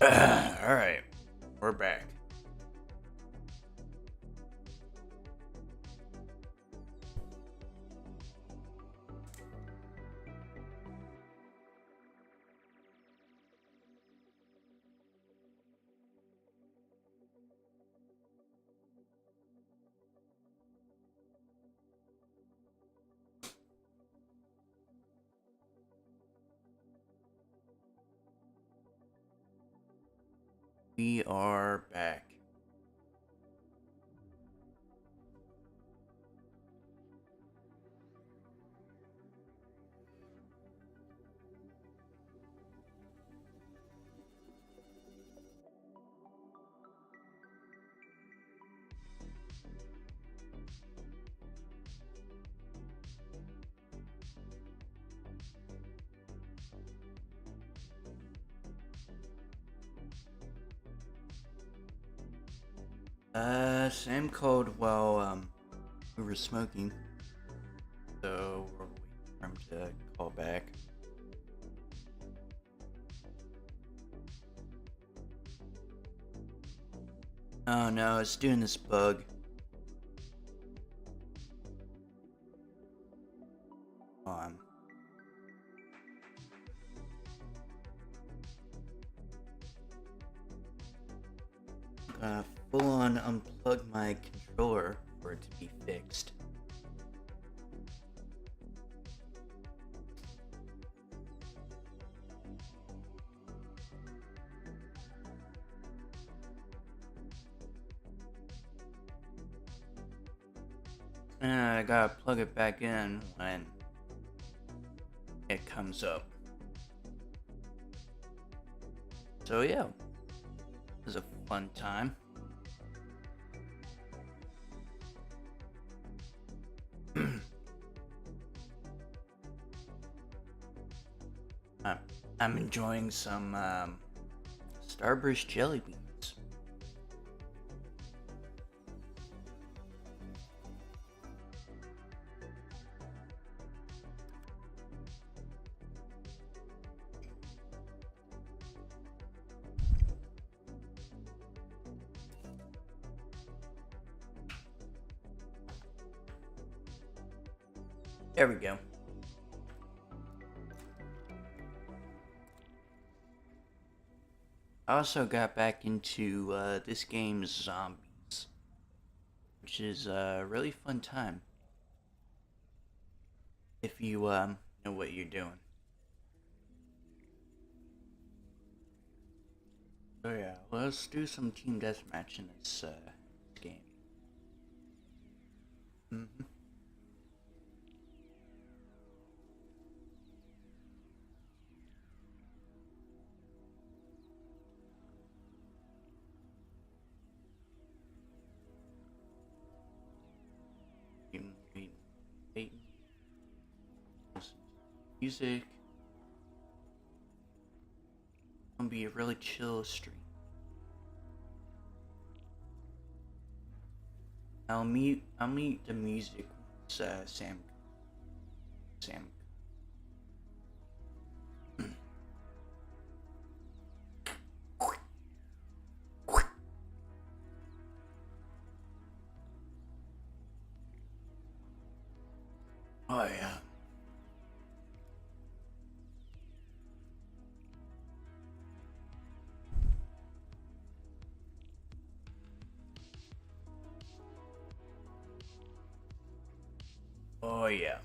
Alright, we're back. We are back. Sam called while we were smoking, so we're waiting for him to call back. Oh no, it's doing this bug. On. Full on unplug my controller for it to be fixed. And I gotta plug it back in when it comes up. So yeah, it was a fun time. I'm enjoying some Starburst jelly beans. There we go. I also got back into this game's Zombies, which is a really fun time if you know what you're doing. So yeah, let's do some team deathmatch in this game. Mm-hmm. Wait, listen to music. Gonna be a really chill stream. I'll mute the music once Sam. Oh yeah. Oh yeah.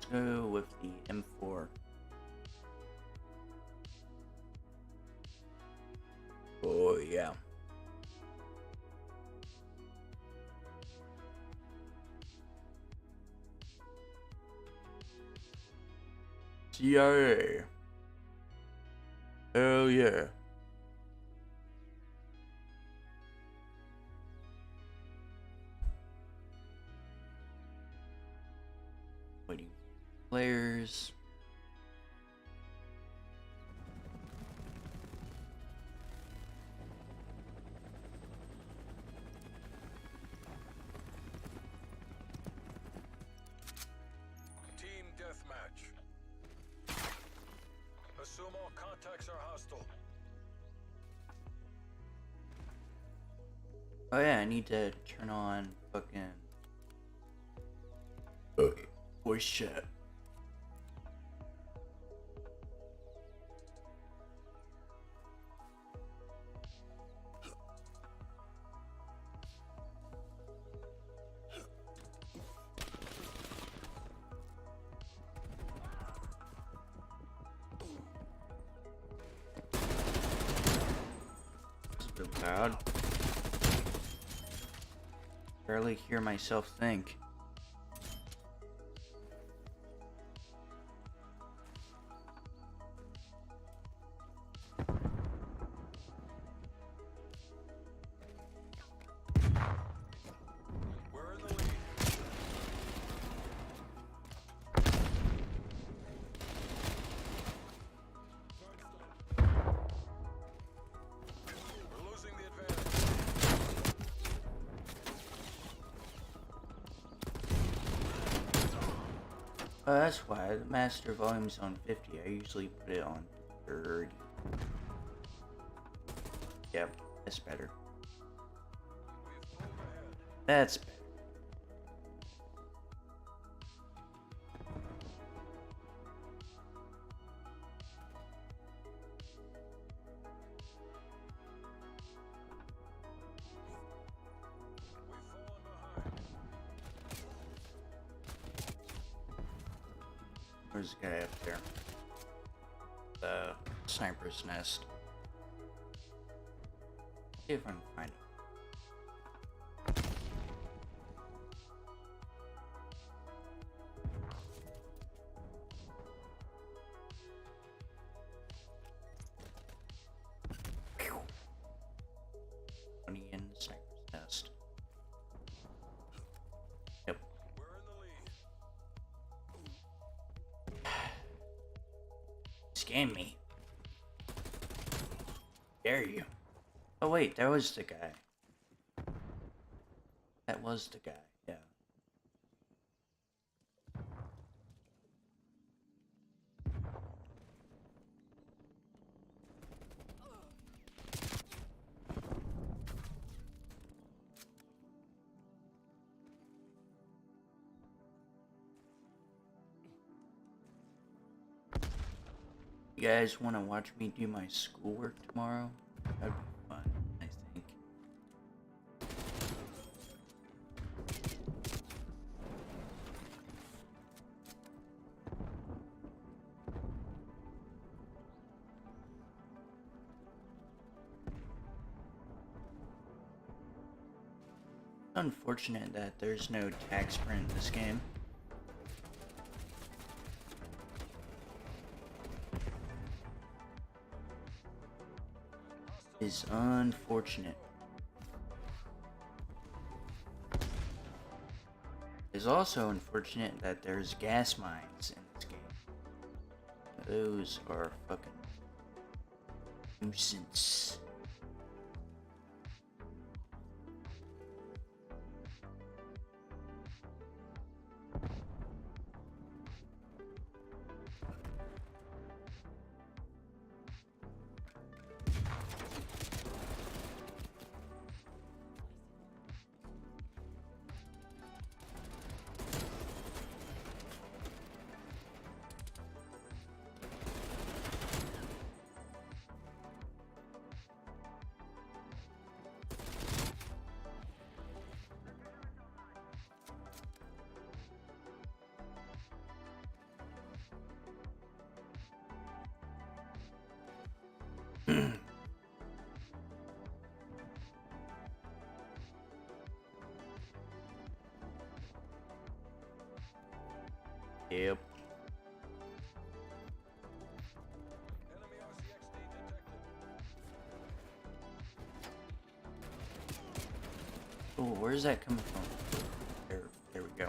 Let's go with the M4. Yeah. CIA. Hell yeah. Waiting for players. Team deathmatch. Assume all contacts are hostile. Oh yeah, I need to turn on fucking voice chat. It's a bit loud. Barely hear myself think. We're in the lead. We're losing the advantage. Oh, that's why the master volume's on 50. I usually put it on 30. Yep, that's better. We've pulled ahead. That's better. We've fallen behind. There's a guy up there. The sniper's nest. See if I can find him. Pew. Bunny in the sniper's nest. Yep. We're in the lead. Scam me. Dare you? Oh wait, that was the guy. That was the guy, yeah. You guys want to watch me do my schoolwork tomorrow? That'd be fun, I think. Unfortunate that there's no tag sprint in this game. Is unfortunate. It's also unfortunate that there's gas mines in this game. Those are fucking nuisance. Yep. Enemy RCXD detected. Oh, where's that coming from? There we go.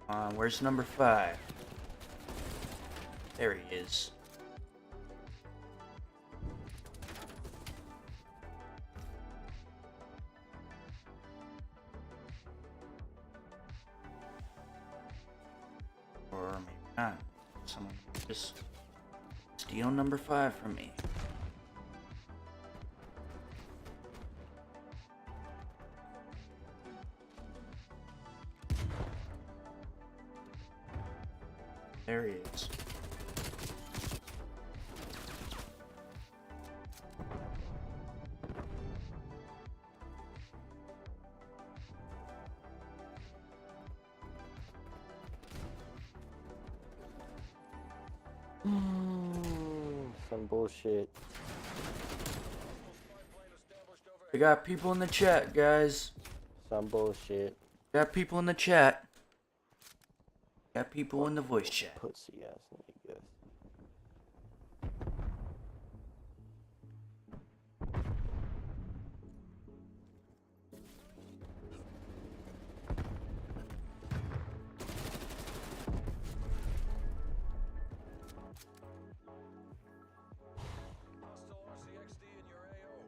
Come on. Where's number 5? There he is. Or maybe not. Someone just steal number 5 from me. There he is. Some bullshit. We got people in the chat, guys. Some bullshit. Got people in the chat. Got people in the voice chat. Pussy ass nigga. Hostile RCXD in your AO.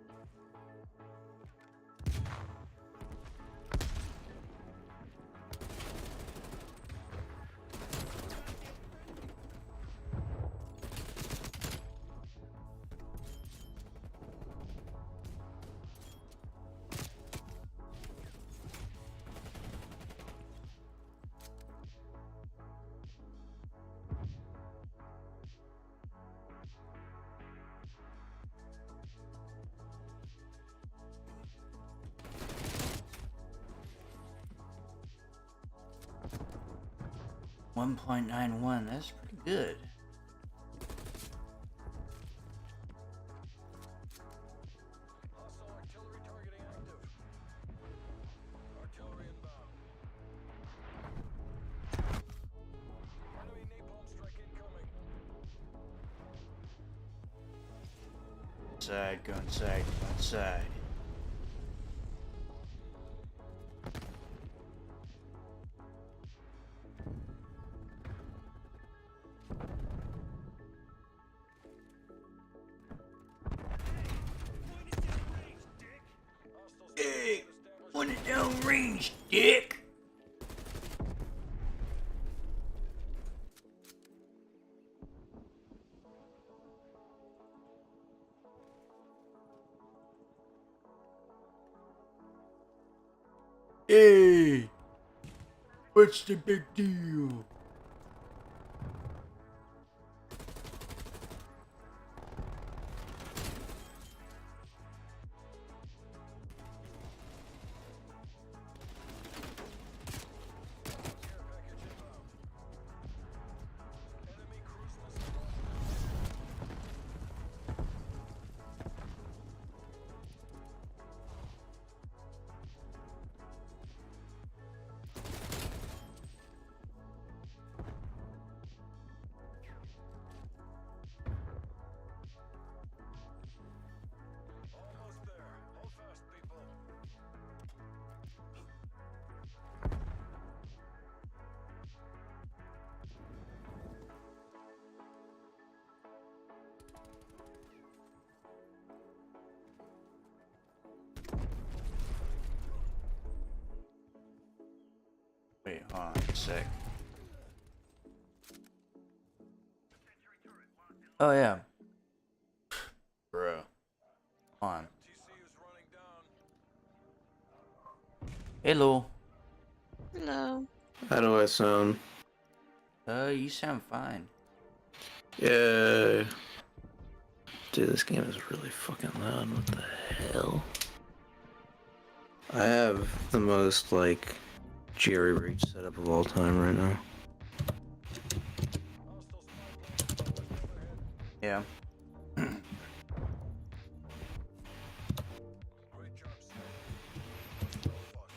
.91. That's pretty good. Hostile artillery targeting active. Artillery inbound. Enemy napalm strike incoming. Inside, go inside, go inside. Hostile Hey, established. want it down range, dick. Hey, what's the big deal? Care package inbound. Enemy cruise missile. Almost there. Hold fast, people. Wait, hold on a sec. Oh yeah. Bro. On. TC is running down. Hello. Hello. How do I sound? You sound fine. Yeah. Dude, this game is really fucking loud. What the hell? I have the most, like, jerry-rigged setup of all time right now. Hostile spy plane just overhead. Yeah. Great job, Snake. No fuss.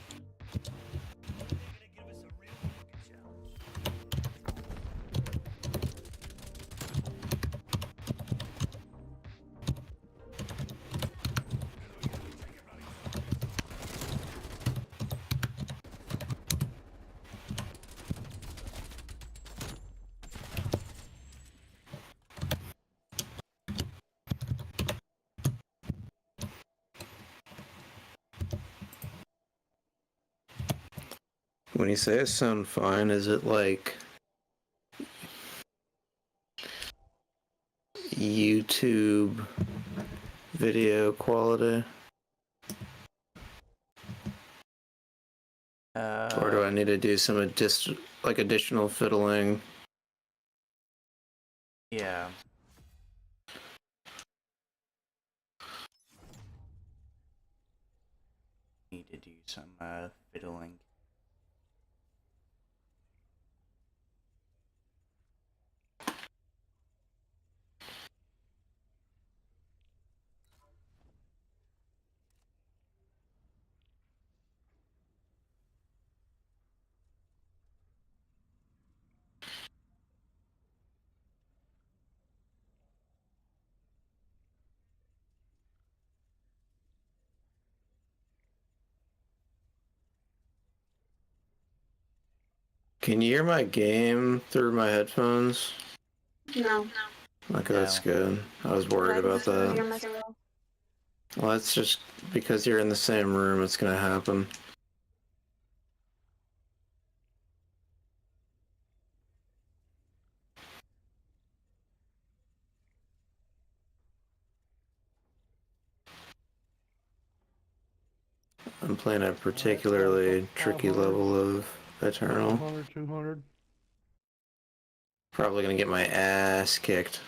When you say I sound fine, is it like YouTube video quality? Or do I need to do some additional fiddling? Yeah. Need to do some fiddling. Can you hear my game through my headphones? No. Okay, that's No. good. I was worried about that. Myself. Well, that's just because you're in the same room, it's gonna happen. I'm playing a particularly tricky level of Eternal. 200, 200. Probably gonna get my ass kicked.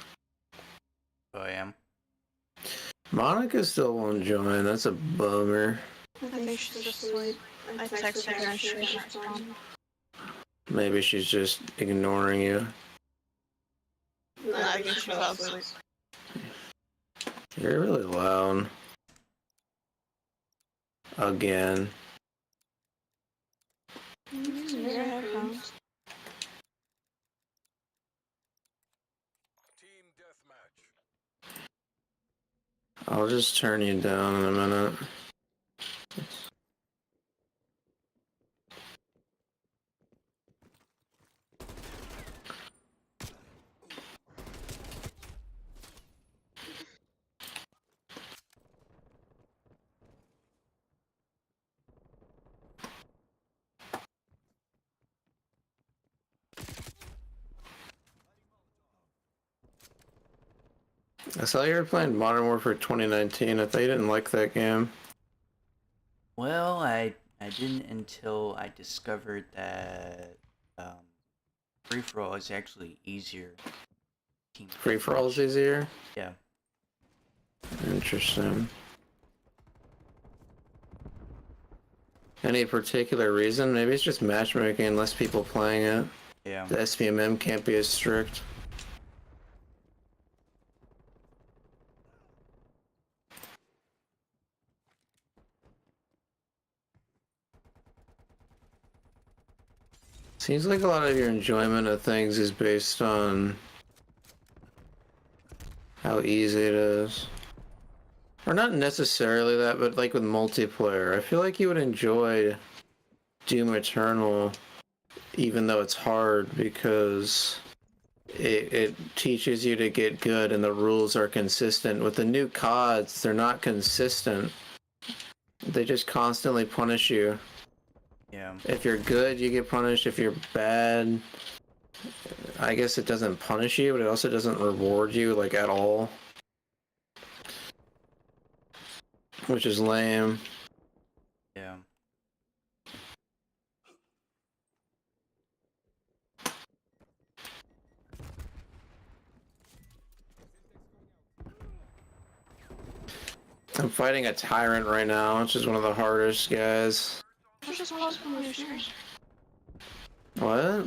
I am. Monica still won't join, that's a bummer. I think she's asleep. I texted her and she didn't respond. Maybe she's just ignoring you. No, I think she fell asleep. You're really loud. Again. Your headphones. Team deathmatch. I'll just turn you down in a minute. I saw you were playing Modern Warfare 2019. I thought you didn't like that game. Well, I didn't until I discovered that free for all is actually easier. Team Free for all is easier? Yeah. Interesting. Any particular reason? Maybe it's just matchmaking and less people playing it. Yeah. The SPMM can't be as strict. Seems like a lot of your enjoyment of things is based on how easy it is. Or not necessarily that, but like with multiplayer. I feel like you would enjoy Doom Eternal even though it's hard because it teaches you to get good and the rules are consistent. With the new CODs, they're not consistent. They just constantly punish you. Yeah. If you're good, you get punished. If you're bad, I guess it doesn't punish you, but it also doesn't reward you, like, at all. which is lame. Yeah. I'm fighting a tyrant right now, which is one of the hardest guys. What just popped up on your screen? What?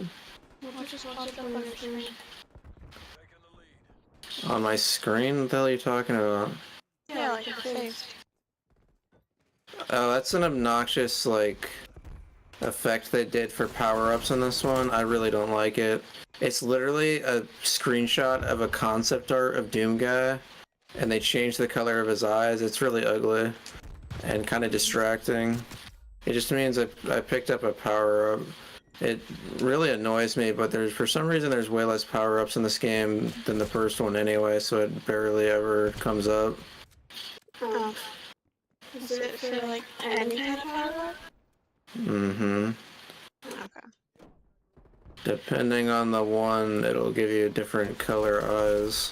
What just popped up on your screen? Taking the lead. On my screen? What the hell are you talking about? Yeah, like your face. Oh, that's an obnoxious, like, effect they did for power-ups in this one. I really don't like it. It's literally a screenshot of a concept art of Doom guy, and they changed the color of his eyes. It's really ugly and kind of distracting. It just means I picked up a power-up. It really annoys me, but for some reason there's way less power-ups in this game than the first one anyway, so it barely ever comes up. Oh. Is it for like any kind of power? Mm-hmm. Okay. Depending on the one, it'll give you different color eyes.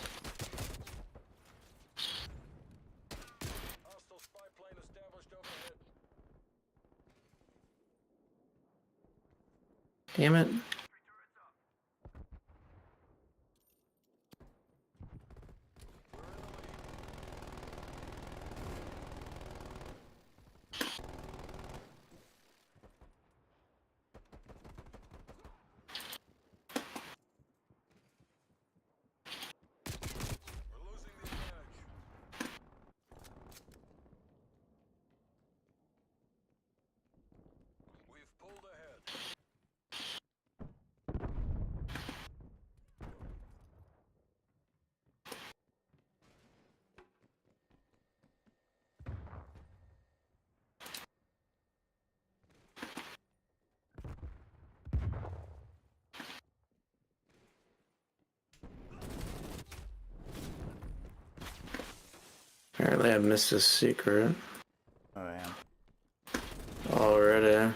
Hostile spy plane established overhead. Damn it. We're losing the advantage. We've pulled ahead. Apparently I missed a secret Oh yeah. already.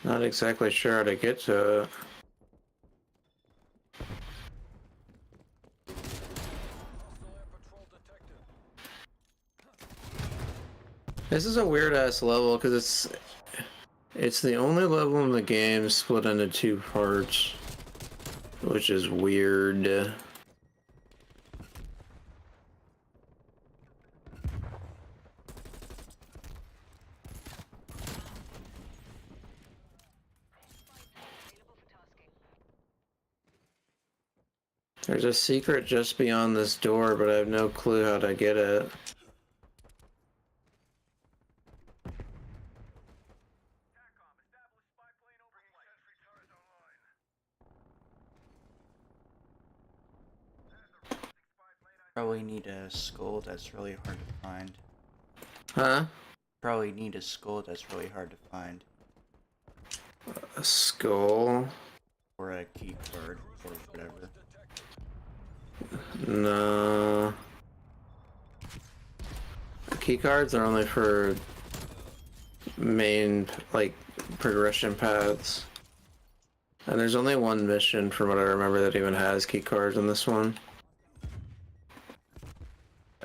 Not exactly sure how to get to it. Hostile air patrol detected. This is a weird ass level because it's the only level in the game split into two parts, which is weird. There's a secret just beyond this door, but I have no clue how to get it. Probably need a skull that's really hard to find. Huh? Probably need a skull that's really hard to find. A skull? Or a key card or whatever. No. Keycards are only for main, like, progression paths. And there's only one mission, from what I remember, that even has keycards in this one.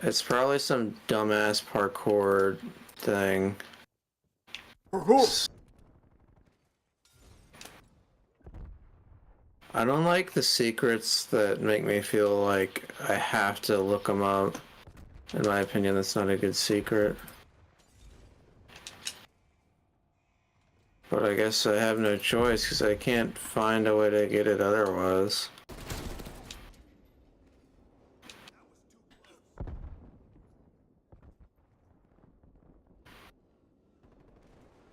It's probably some dumbass parkour thing. I don't like the secrets that make me feel like I have to look them up. In my opinion, that's not a good secret. But I guess I have no choice because I can't find a way to get it otherwise.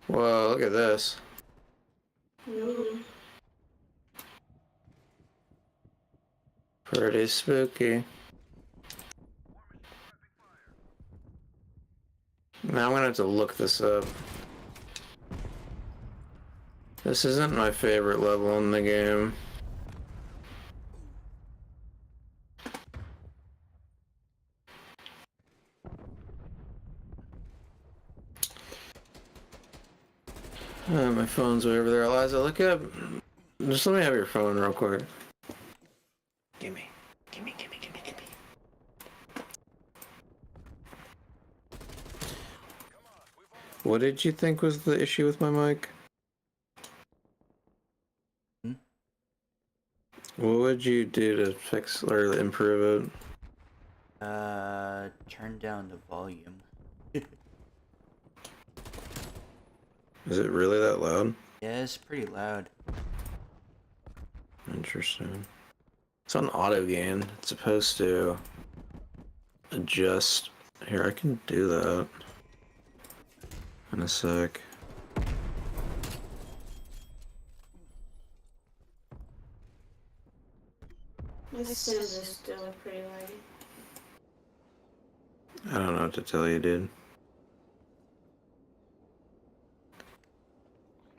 Whoa, look at this. Pretty spooky. Now I'm gonna have to look this up. This isn't my favorite level in the game. My phone's way over there. Eliza, look up. Just let me have your phone real quick. Gimme. What did you think was the issue with my mic? Hmm? What would you do to fix or improve it? Turn down the volume. Is it really that loud? Yeah, it's pretty loud. Interesting. It's on auto gain. It's supposed to adjust. Here, I can do that in a sec. My Sims is still pretty laggy. I don't know what to tell you, dude.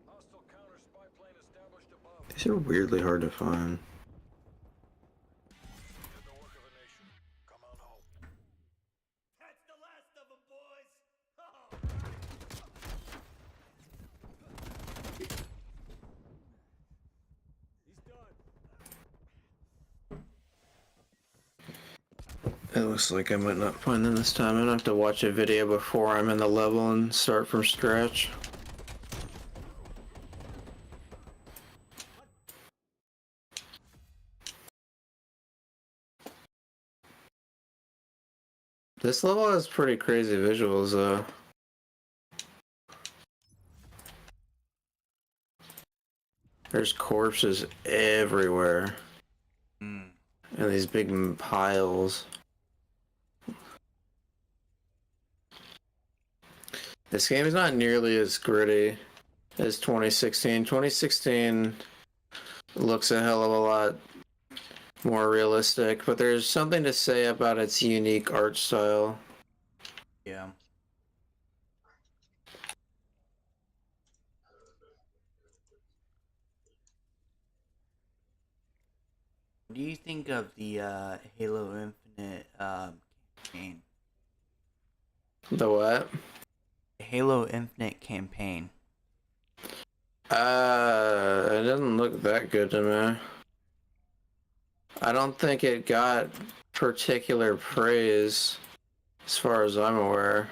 Hostile counter spy plane established above. These are weirdly hard to find. Did the work of a nation. Come on home. That's the last of them, boys! He's done. It looks like I might not find them this time. I'm gonna have to watch a video before I'm in the level and start from scratch. This level has pretty crazy visuals though. There's corpses everywhere. Hmm. And these big piles. This game is not nearly as gritty as 2016. 2016 looks a hell of a lot more realistic, but there's something to say about its unique art style. Yeah. What do you think of the Halo Infinite campaign? The what? Halo Infinite campaign. It doesn't look that good to me. I don't think it got particular praise, as far as I'm aware.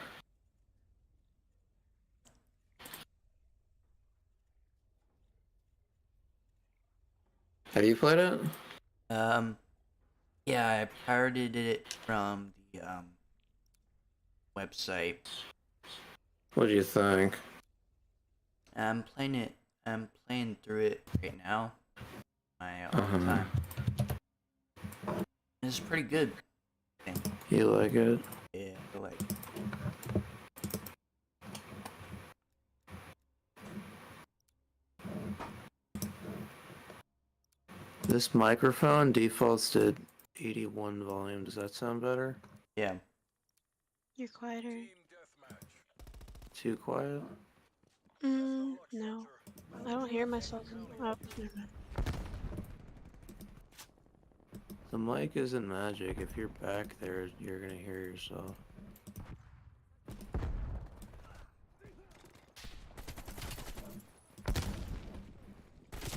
Have you played it? Yeah, I pirated it from the website. What do you think? I'm playing it. I'm playing through it right now. My own Uh-huh. time. It's pretty good. I think. You like it? Yeah, I like. This microphone defaults to 81 volume. Does that sound better? Yeah. You're quieter. Team deathmatch. Too quiet? No. I don't hear myself. Oh, never mind. The mic isn't magic. If you're back there, you're gonna hear yourself.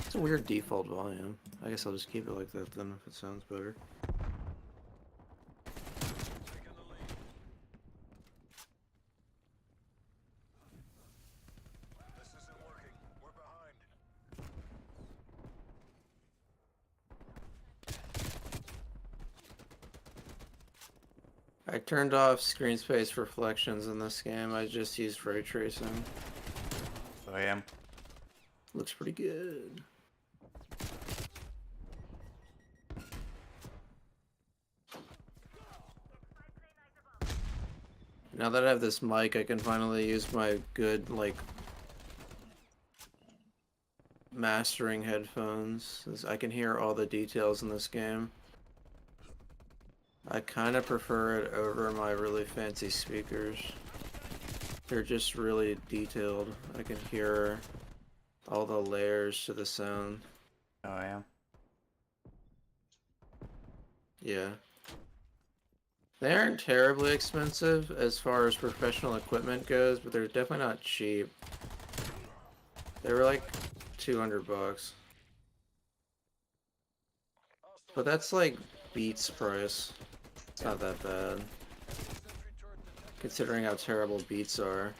It's a weird default volume. I guess I'll just keep it like that then if it sounds better. Taking the lead. This isn't working. We're behind. I turned off screen space reflections in this game. I just used ray tracing. So I am. Looks pretty good. Now that I have this mic, I can finally use my good, like, mastering headphones. I can hear all the details in this game. I kind of prefer it over my really fancy speakers. They're just really detailed. I can hear all the layers to the sound. Oh, I am. Yeah. They aren't terribly expensive as far as professional equipment goes, but they're definitely not cheap. They were like $200. But that's like Beats price. It's not that bad. Considering how terrible Beats are.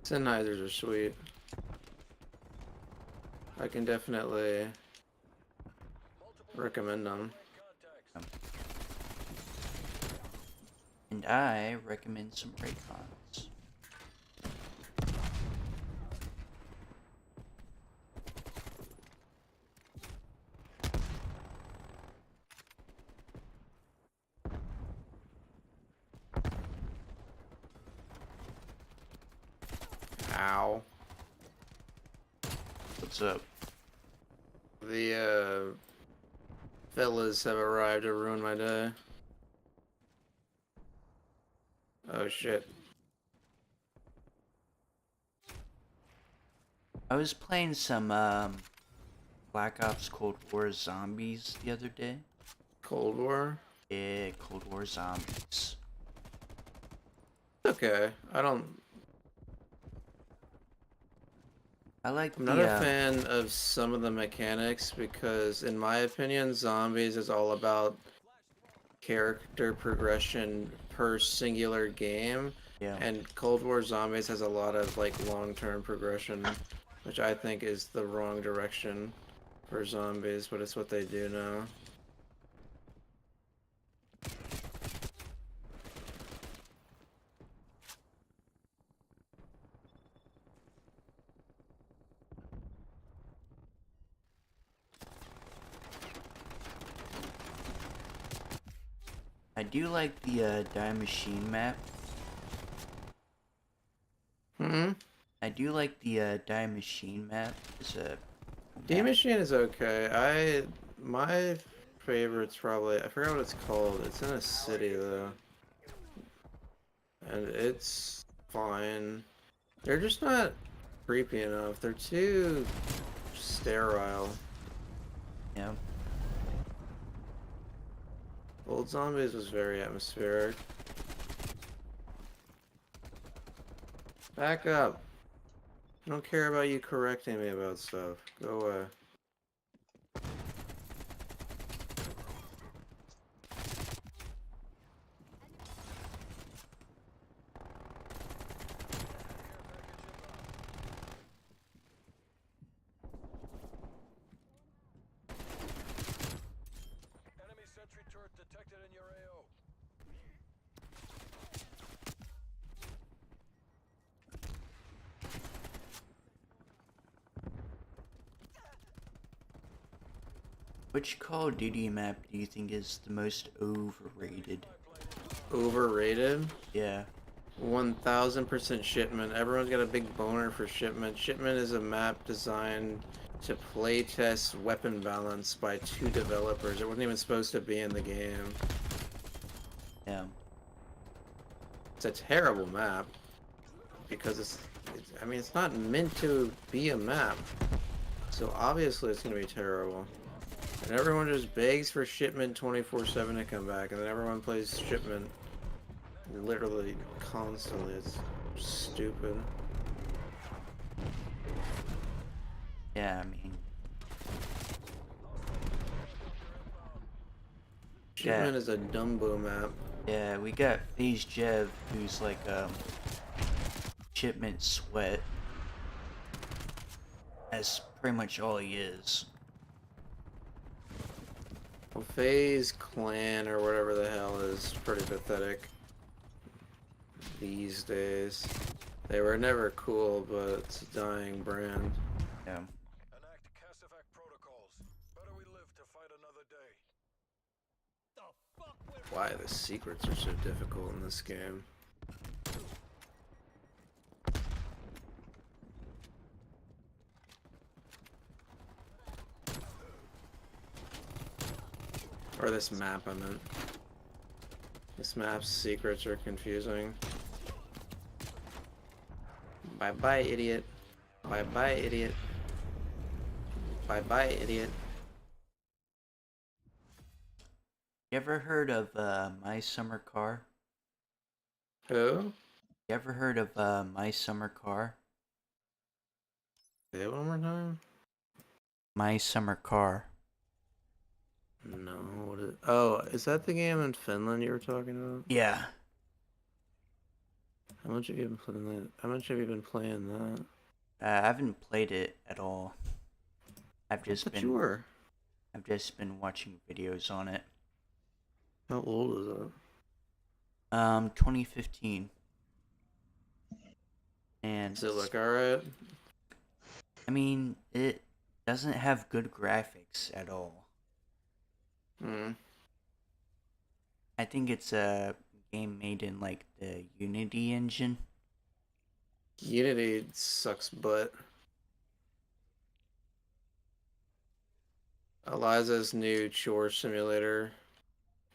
Sennheisers are sweet. I can definitely recommend them. And I recommend some Raycons. Ow. What's up? The fellas have arrived to ruin my day. Oh shit. I was playing some Black Ops Cold War Zombies the other day. Cold War? Yeah, Cold War Zombies. Okay. I like I'm the not a fan of some of the mechanics because, in my opinion, Zombies is all about character progression per singular game, yeah. and Cold War Zombies has a lot of like long-term progression, which I think is the wrong direction for zombies, but it's what they do now. I do like the Die Machine map. I do like the Die Machine map. It's a D Machine is okay. My favorite's probably, I forgot what it's called. It's in a city though. And it's fine. They're just not creepy enough. They're too sterile. Yeah. Old Zombies was very atmospheric. Back up. I don't care about you correcting me about stuff. Go away. Enemy sentry turret detected in your AO. Which Call of Duty map do you think is the most overrated? Overrated? Yeah. 1000% Shipment. Everyone's got a big boner for Shipment. Shipment is a map designed to playtest weapon balance by 2 developers. It wasn't even supposed to be in the game. Yeah. It's a terrible map because I mean, it's not meant to be a map. So obviously it's going to be terrible. And everyone just begs for Shipment 24/7 to come back, and then everyone plays Shipment literally constantly. It's stupid. Yeah, I mean, Shipment is a Dumbo map. yeah, we got FaZe Jev, who's like, Shipment Sweat. That's pretty much all he is. Well, FaZe Clan or whatever the hell is pretty pathetic these days. They were never cool, but it's a dying brand. Yeah. Enact Cassivac protocols. Better we live to fight another day. Why the secrets are so difficult in this game. Or this map, I meant. This map's secrets are confusing. Bye-bye, idiot. Bye-bye, idiot. Bye-bye, idiot. You ever heard of My Summer Car? Who? You ever heard of My Summer Car? Say it one more time. My Summer Car. No. What is? Oh, is that the game in Finland you were talking about? Yeah. How much have you been playing that? How much have you been playing that? I haven't played it at all. I've I just thought been you were. I've just been watching videos on it. How old is it? 2015. And Does it look alright? I mean, it doesn't have good graphics at all. Hmm. I think it's a game made in like the Unity engine. Unity sucks butt. Eliza's new chore simulator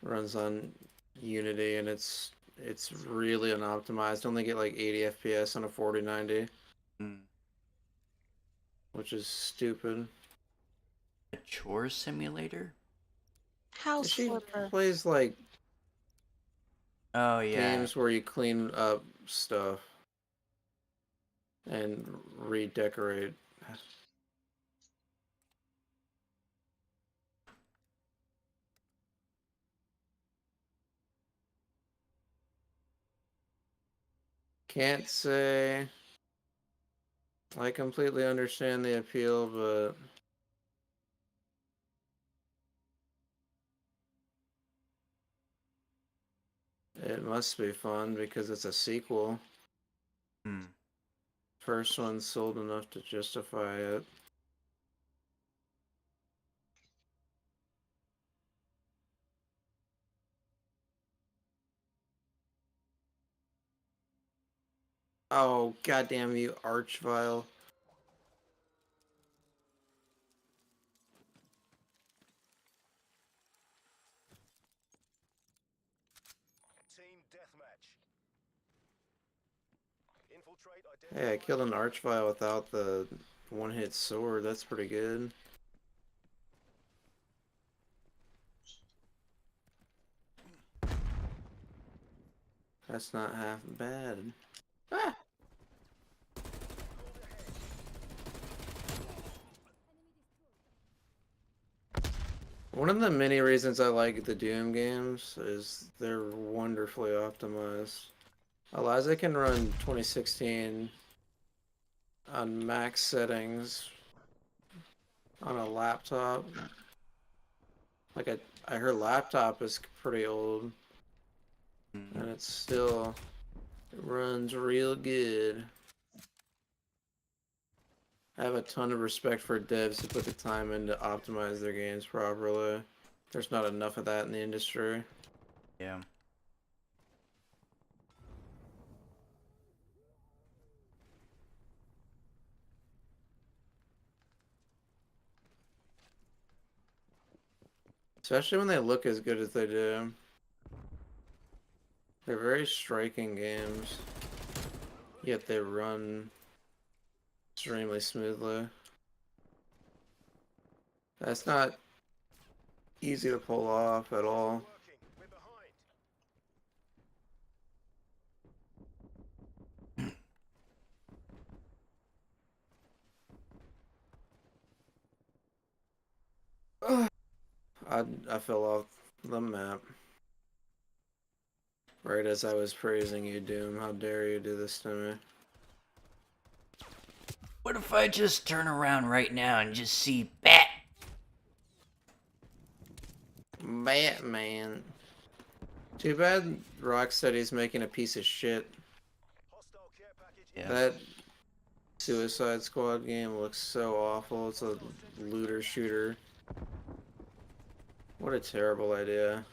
runs on Unity and it's really unoptimized. Only get like 80 FPS on a 4090, Mm. which is stupid. A chore simulator? House She flipper. plays like Oh yeah. games where you clean up stuff and redecorate. Can't say I completely understand the appeal, but it must be fun because it's a sequel. Hmm. First one sold enough to justify it. Oh, goddamn you, Archvile. Team deathmatch. Infiltrate, Hey, I killed an Archvile without the one-hit sword. That's pretty good. That's not half bad. Ah! One of the many reasons I like the Doom games is they're wonderfully optimized. Eliza can run 2016 on max settings on a laptop. Like her laptop is pretty old, Hmm. and it runs real good. I have a ton of respect for devs who put the time in to optimize their games properly. There's not enough of that in the industry. Yeah. Especially when they look as good as they do. They're very striking games, yet they run extremely smoothly. That's not easy to pull off at all. working. We're behind. I fell off the map. Right as I was praising you, Doom. How dare you do this to me? What if I just turn around right now and just see Bat? Batman. Too bad Rocksteady's making a piece of shit. Hostile care package. Yeah. That Suicide Squad game looks so awful. It's a looter shooter. What a terrible idea.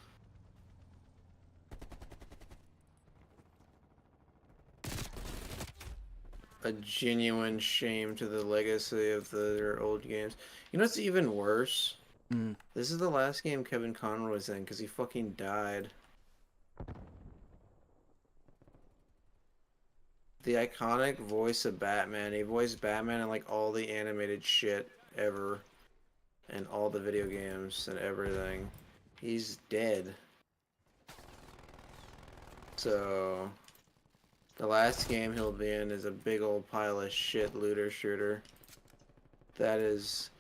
A genuine shame to the legacy of their old games. You know what's even worse? Hmm. This is the last game Kevin Conroy's in because he fucking died. The iconic voice of Batman. He voiced Batman in like all the animated shit ever. And all the video games and everything. he's dead. So the last game he'll be in is a big old pile of shit looter shooter. That is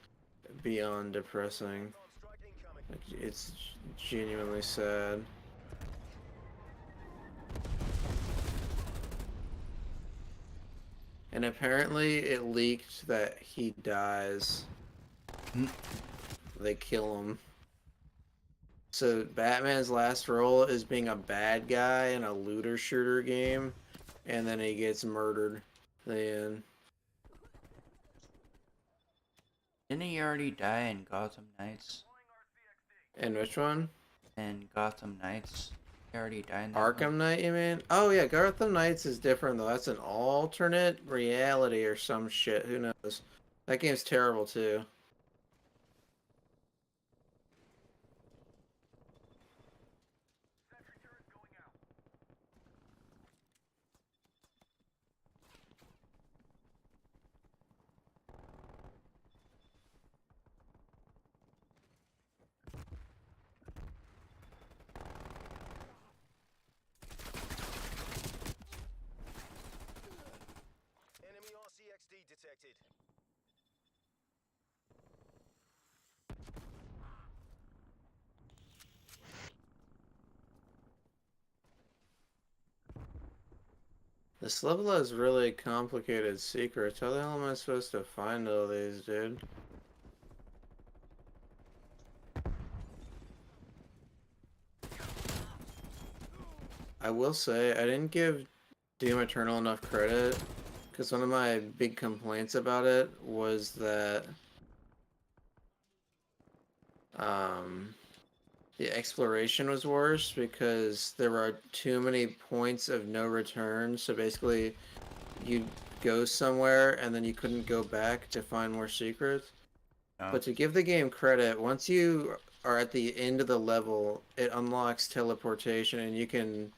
beyond depressing. Strike incoming. Like, it's genuinely sad. And apparently it leaked that he dies. Hmm. They kill him. So Batman's last role is being a bad guy in a looter shooter game, and then he gets murdered at the end. Didn't he already die in Gotham Knights? And which one? In Gotham Knights, he already died in that one? Arkham Knight, you mean? Oh yeah, Gotham Knights is different though. That's an alternate reality or some shit. Who knows? That game's terrible too. Enemy RCXD detected. This level has really complicated secrets. How the hell am I supposed to find all these, dude? I will say, I didn't give Doom Eternal enough credit, because one of my big complaints about it was that the exploration was worse because there were too many points of no return. So basically, you'd go somewhere and then you couldn't go back to find more secrets. Oh. But to give the game credit, once you are at the end of the level, it unlocks teleportation, and you can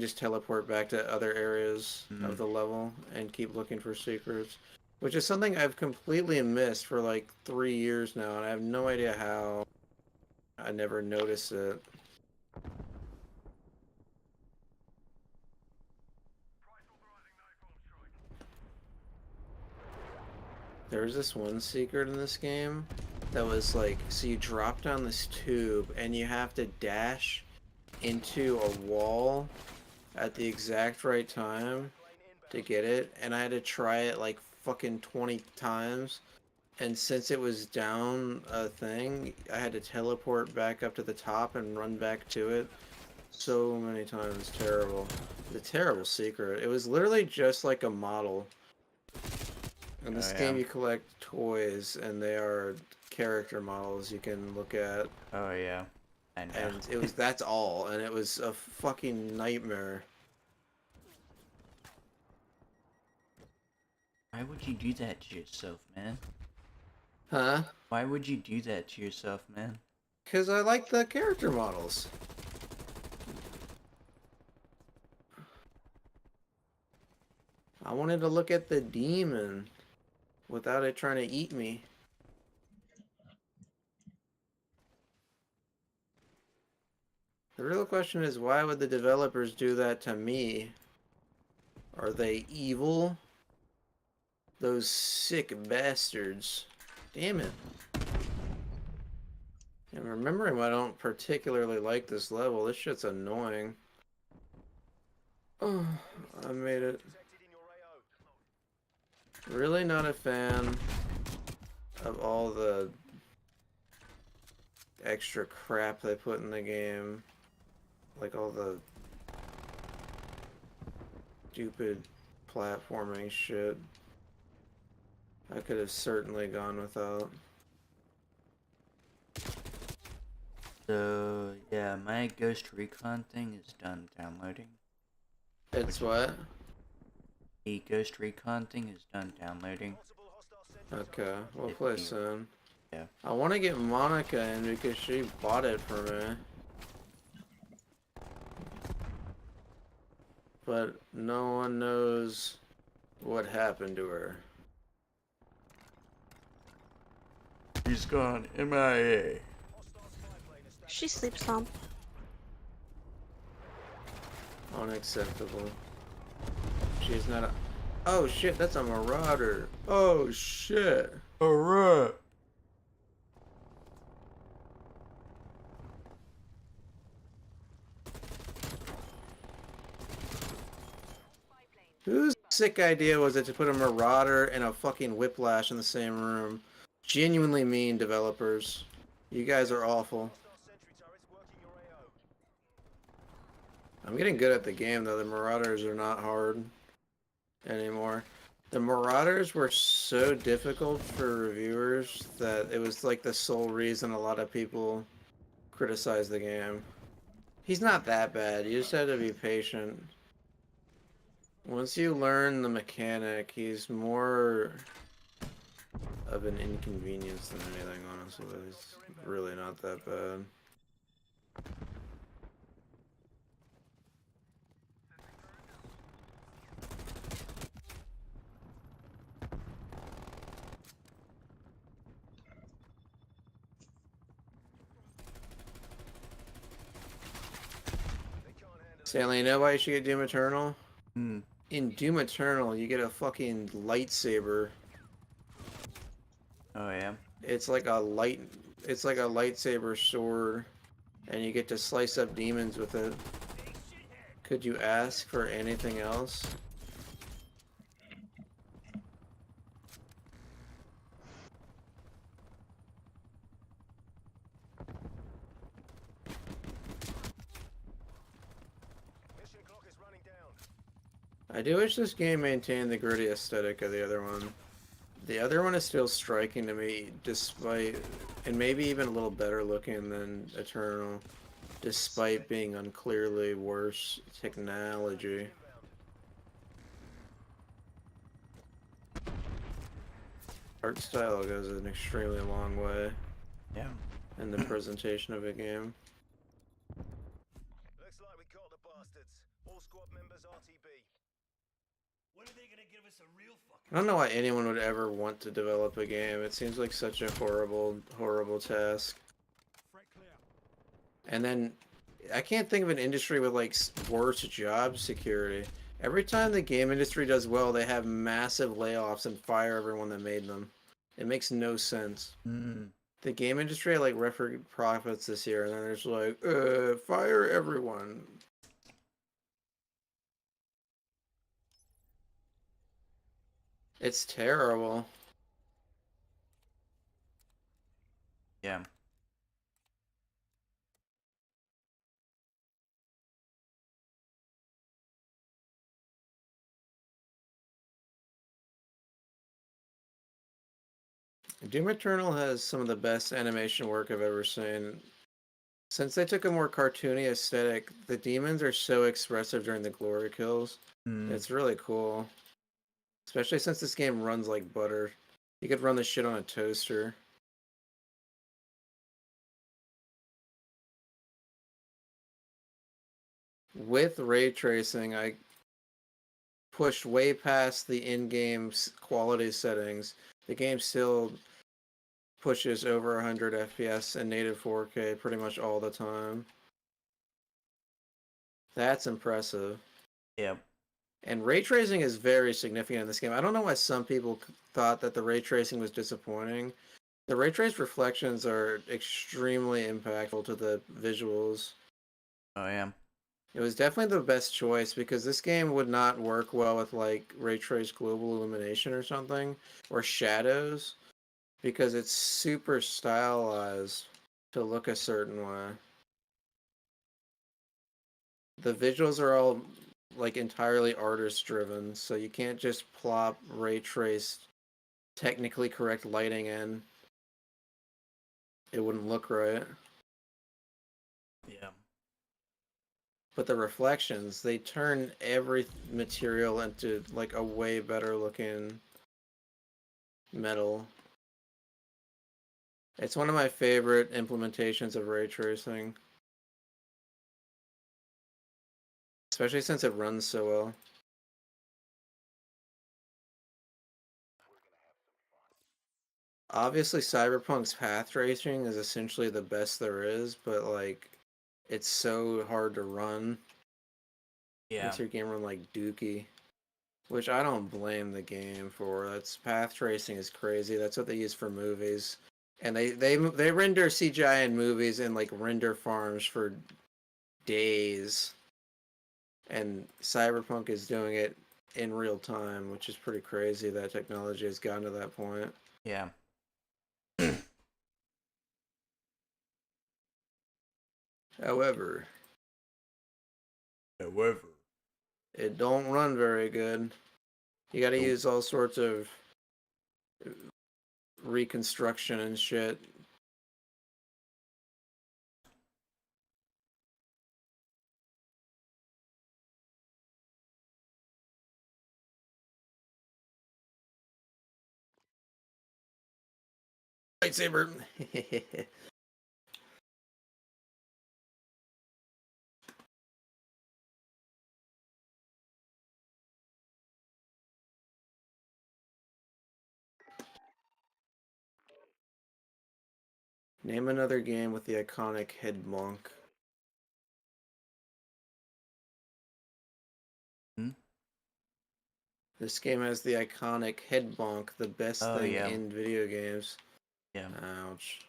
just teleport back to other areas of the level and keep looking for secrets, which is something I've completely missed for like 3 years now, and I have no idea how I never noticed it. There was this one secret in this game that was like, so you drop down this tube and you have to dash into a wall at the exact right time to get it, and I had to try it like fucking 20 times, and since it was down a thing, I had to teleport back up to the top and run back to it so many times. Terrible. The terrible secret. It was literally just like a model. In this game you collect toys, and they are character models you can look at. Oh yeah, I know. And it was, that's all, and it was a fucking nightmare. Why would you do that to yourself, man? Huh? Why would you do that to yourself, man? Because I like the character models. I wanted to look at the demon without it trying to eat me. The real question is, why would the developers do that to me? Are they evil? Those sick bastards. Damn it. And remembering why I don't particularly like this level. This shit's annoying. Oh, I made it. Detected in your AO. Really not a fan of all the extra crap they put in the game. Like all the stupid platforming shit. I could have certainly gone without. So yeah, my Ghost Recon thing is done downloading. It's what? The Ghost Recon thing is done downloading. Possible hostile sentries Okay, we'll play soon. Yeah. I want to get Monica in because she bought it for me. But no one knows what happened to her. He's gone MIA. hostile spy plane She sleeps some. Unacceptable. She's not a... Oh shit, that's a marauder. Oh shit. Alright. Whose sick idea was it to put a marauder and a fucking whiplash in the same room? Genuinely mean developers. You guys are awful. Sentry turrets working your AO. I'm getting good at the game though. The marauders are not hard anymore. The marauders were so difficult for reviewers that it was like the sole reason a lot of people criticized the game. He's not that bad. You just have to be patient. Once you learn the mechanic, he's more of an inconvenience than anything, honestly. He's really not that bad. Stanley, you know why you should get Doom Eternal? Hmm. In Doom Eternal, you get a fucking lightsaber. Oh yeah. It's like a lightsaber sword, and you get to slice up demons with it. Could you ask for anything else? Mission clock is running down. I do wish this game maintained the gritty aesthetic of the other one. The other one is still striking to me, despite, and maybe even a little better looking than Eternal, despite being unclearly worse technology. Art style goes an extremely long way Yeah. in the presentation of a game. Looks like we caught the bastards. All squad members RTB. When are they gonna give us a real fucking... I don't know why anyone would ever want to develop a game. It seems like such a horrible, horrible task. Front clear. And then, I can't think of an industry with like worse job security. Every time the game industry does well, they have massive layoffs and fire everyone that made them. It makes no sense. Hmm. The game industry had like record profits this year, and then there's like, fire everyone. It's terrible. Yeah. Doom Eternal has some of the best animation work I've ever seen. Since they took a more cartoony aesthetic, the demons are so expressive during the glory kills. Hmm. It's really cool. Especially since this game runs like butter. You could run this shit on a toaster. With ray tracing, I pushed way past the in-game quality settings. The game still pushes over 100 FPS and native 4K pretty much all the time. That's impressive. Yeah. And ray tracing is very significant in this game. I don't know why some people thought that the ray tracing was disappointing. The ray trace reflections are extremely impactful to the visuals. Oh yeah. It was definitely the best choice because this game would not work well with like ray trace global illumination or something, or shadows, because it's super stylized to look a certain way. The visuals are all like entirely artist driven, so you can't just plop ray traced technically correct lighting in. It wouldn't look right. Yeah. But the reflections, they turn every material into like a way better looking metal. It's one of my favorite implementations of ray tracing. Especially since it runs so well. obviously Cyberpunk's path tracing is essentially the best there is, but like it's so hard to run. Yeah. Makes your game run like Dookie. Which I don't blame the game for. That's path tracing is crazy. That's what they use for movies. And they render CGI in movies in like render farms for days. And Cyberpunk is doing it in real time, which is pretty crazy that technology has gotten to that point. Yeah. However, However. it don't run very good. You got to use all sorts of reconstruction and shit. Lightsaber. Name another game with the iconic head bonk. Hmm? This game has the iconic head bonk, the best Oh, thing yeah. in video games. Yeah. Ouch.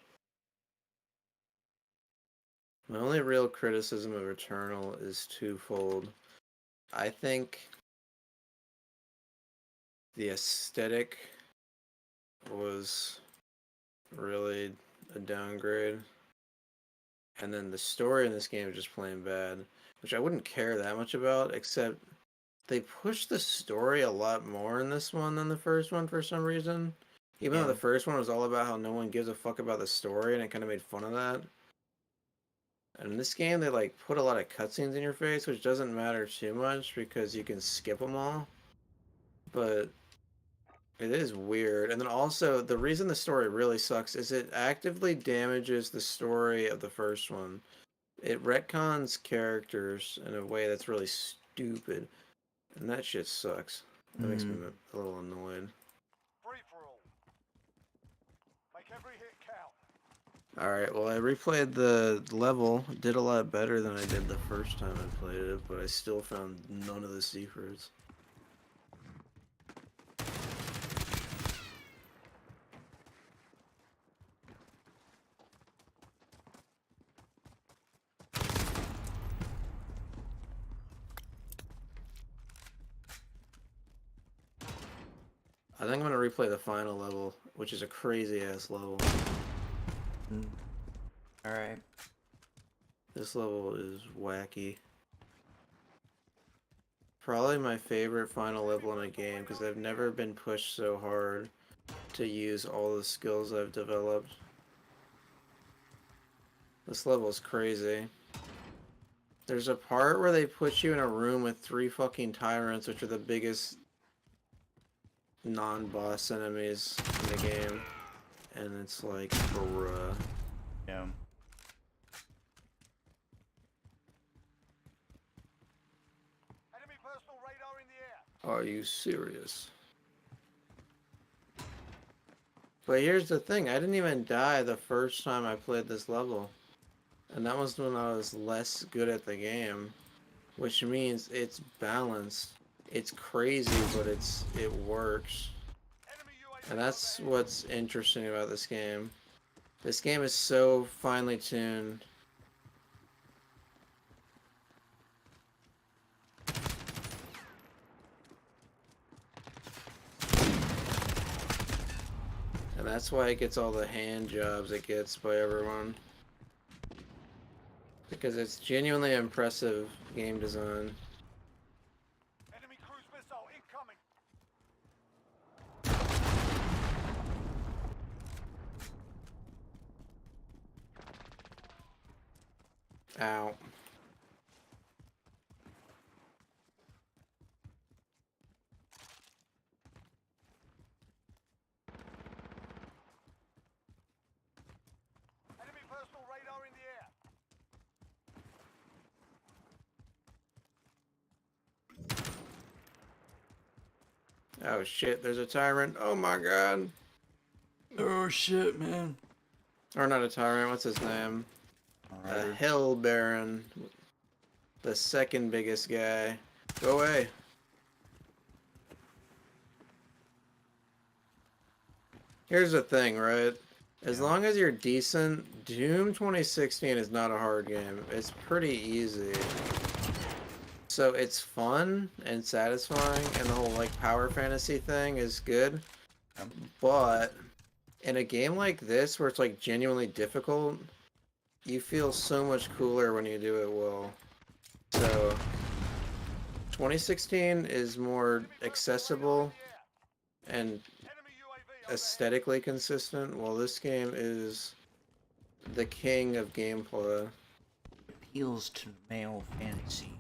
My only real criticism of Returnal is twofold. I think the aesthetic was really a downgrade. And then the story in this game is just plain bad, which I wouldn't care that much about, except they pushed the story a lot more in this one than the first one for some reason. Even though Yeah. the first one was all about how no one gives a fuck about the story, and it kind of made fun of that. And in this game, they like put a lot of cutscenes in your face, which doesn't matter too much because you can skip them all. But it is weird. And then also, the reason the story really sucks is it actively damages the story of the first one. It retcons characters in a way that's really stupid. And that shit sucks. That makes me a little annoyed. Free for all. Make every hit count. Alright, well, I replayed the level. Did a lot better than I did the first time I played it, but I still found none of the secrets. I think I'm gonna replay the final level, which is a crazy ass level. Alright. This level is wacky. Probably my favorite final level in a game because I've never been pushed so hard to use all the skills I've developed. This level is crazy. There's a part where they put you in a room with 3 fucking tyrants, which are the biggest non-boss enemies in the game. And it's like, bruh. Yeah. Enemy personal radar in the air. Are you serious? But here's the thing, I didn't even die the first time I played this level. And that was when I was less good at the game. Which means it's balanced. It's crazy, but it works. Enemy UAV And that's what's interesting about this game. This game is so finely tuned. And that's why it gets all the hand jobs it gets by everyone. Because it's genuinely impressive game design. Enemy cruise missile incoming. Ow. Enemy personal radar in the air. Oh shit, there's a tyrant. Oh my god. Oh shit, man. Or not a tyrant, what's his name? A Alright. Hell Baron. The second biggest guy. Go away. Here's the thing, right? As long as you're decent, Doom 2016 is not a hard game. It's pretty easy. So it's fun and satisfying, and the whole like power fantasy thing is good. But in a game like this, where it's like genuinely difficult, you feel so much cooler when you do it well. So 2016 is more accessible and aesthetically consistent, while this game is the king of gameplay. Appeals to male fantasy.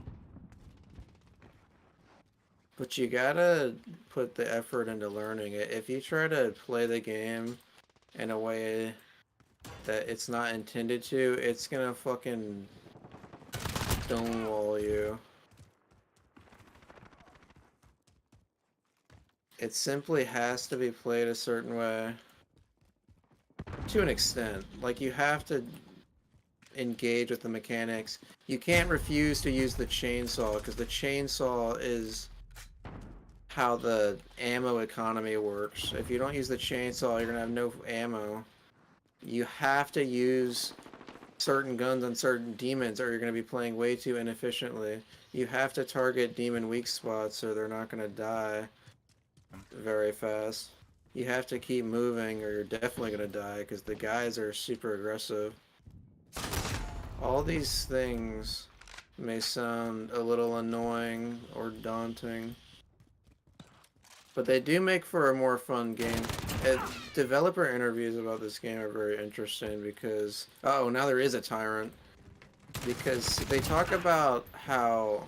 But you gotta put the effort into learning it. If you try to play the game in a way that it's not intended to, it's gonna fucking stonewall you. It simply has to be played a certain way. To an extent. Like, you have to engage with the mechanics. You can't refuse to use the chainsaw, because the chainsaw is how the ammo economy works. If you don't use the chainsaw, you're gonna have no ammo. You have to use certain guns on certain demons, or you're gonna be playing way too inefficiently. You have to target demon weak spots, or they're not gonna die very fast. You have to keep moving, or you're definitely gonna die, because the guys are super aggressive. All these things may sound a little annoying or daunting, but they do make for a more fun game. Developer interviews about this game are very interesting because... Oh, now there is a tyrant. Because they talk about how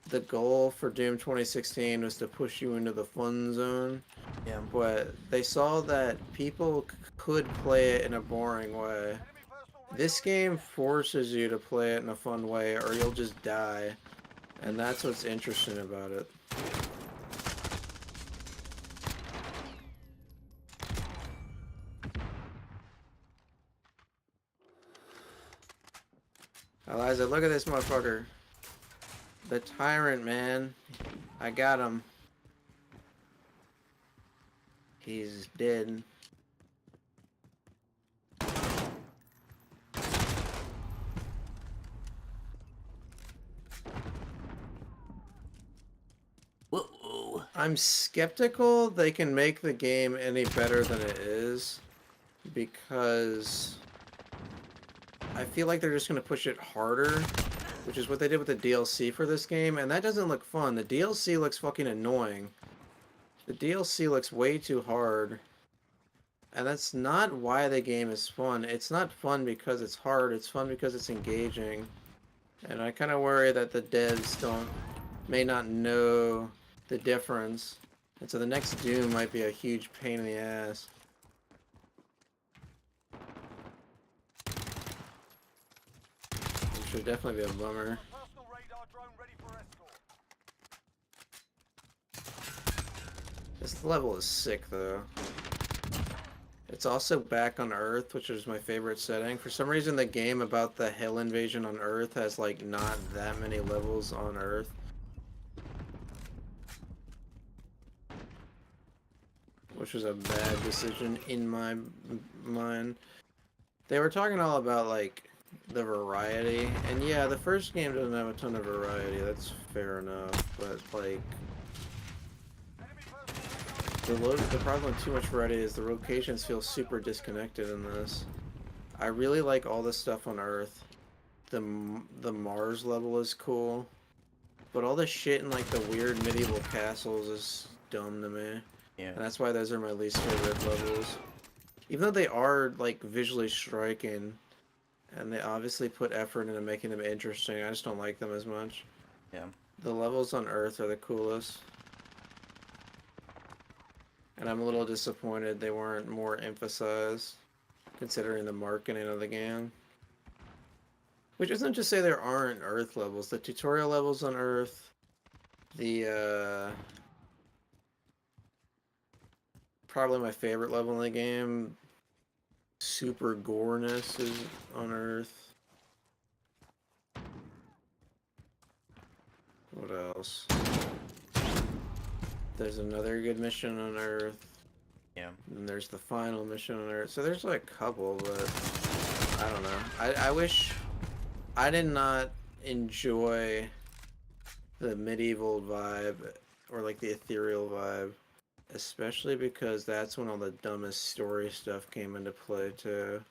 the goal for Doom 2016 was to push you into the fun zone. Yeah. But they saw that people could play it in a boring way. This game forces you to play it in a fun way, or you'll just die. And that's what's interesting about it. Eliza, look at this motherfucker. The tyrant, man. I got him. He's dead. Whoa. I'm skeptical they can make the game any better than it is, because I feel like they're just going to push it harder, which is what they did with the DLC for this game, and that doesn't look fun. The DLC looks fucking annoying. The DLC looks way too hard, and that's not why the game is fun. It's not fun because it's hard, it's fun because it's engaging, and I kind of worry that the devs may not know the difference, and so the next Doom might be a huge pain in the ass. Which should definitely be a bummer. Personal radar drone ready for escort. This level is sick though. It's also back on Earth, which is my favorite setting. For some reason the game about the hell invasion on Earth has like not that many levels on Earth. Which was a bad decision in my mind. They were talking all about like the variety, and yeah, the first game doesn't have a ton of variety, that's fair enough, but like the problem with too much variety is the locations feel super disconnected in this. I really like all the stuff on Earth. The Mars level is cool, but all the shit in like the weird medieval castles is dumb to me. Yeah. And that's why those are my least favorite levels. Even though they are like visually striking, and they obviously put effort into making them interesting, I just don't like them as much. Yeah. The levels on Earth are the coolest. And I'm a little disappointed they weren't more emphasized, considering the marketing of the game. Which isn't to say there aren't Earth levels. The tutorial levels on Earth, the probably my favorite level in the game, super goreness is unearthed. What else? There's another good mission on Earth. Yeah. And there's the final mission on Earth. So there's like a couple, but I don't know. I wish I did not enjoy the medieval vibe or like the ethereal vibe, especially because that's when all the dumbest story stuff came into play too.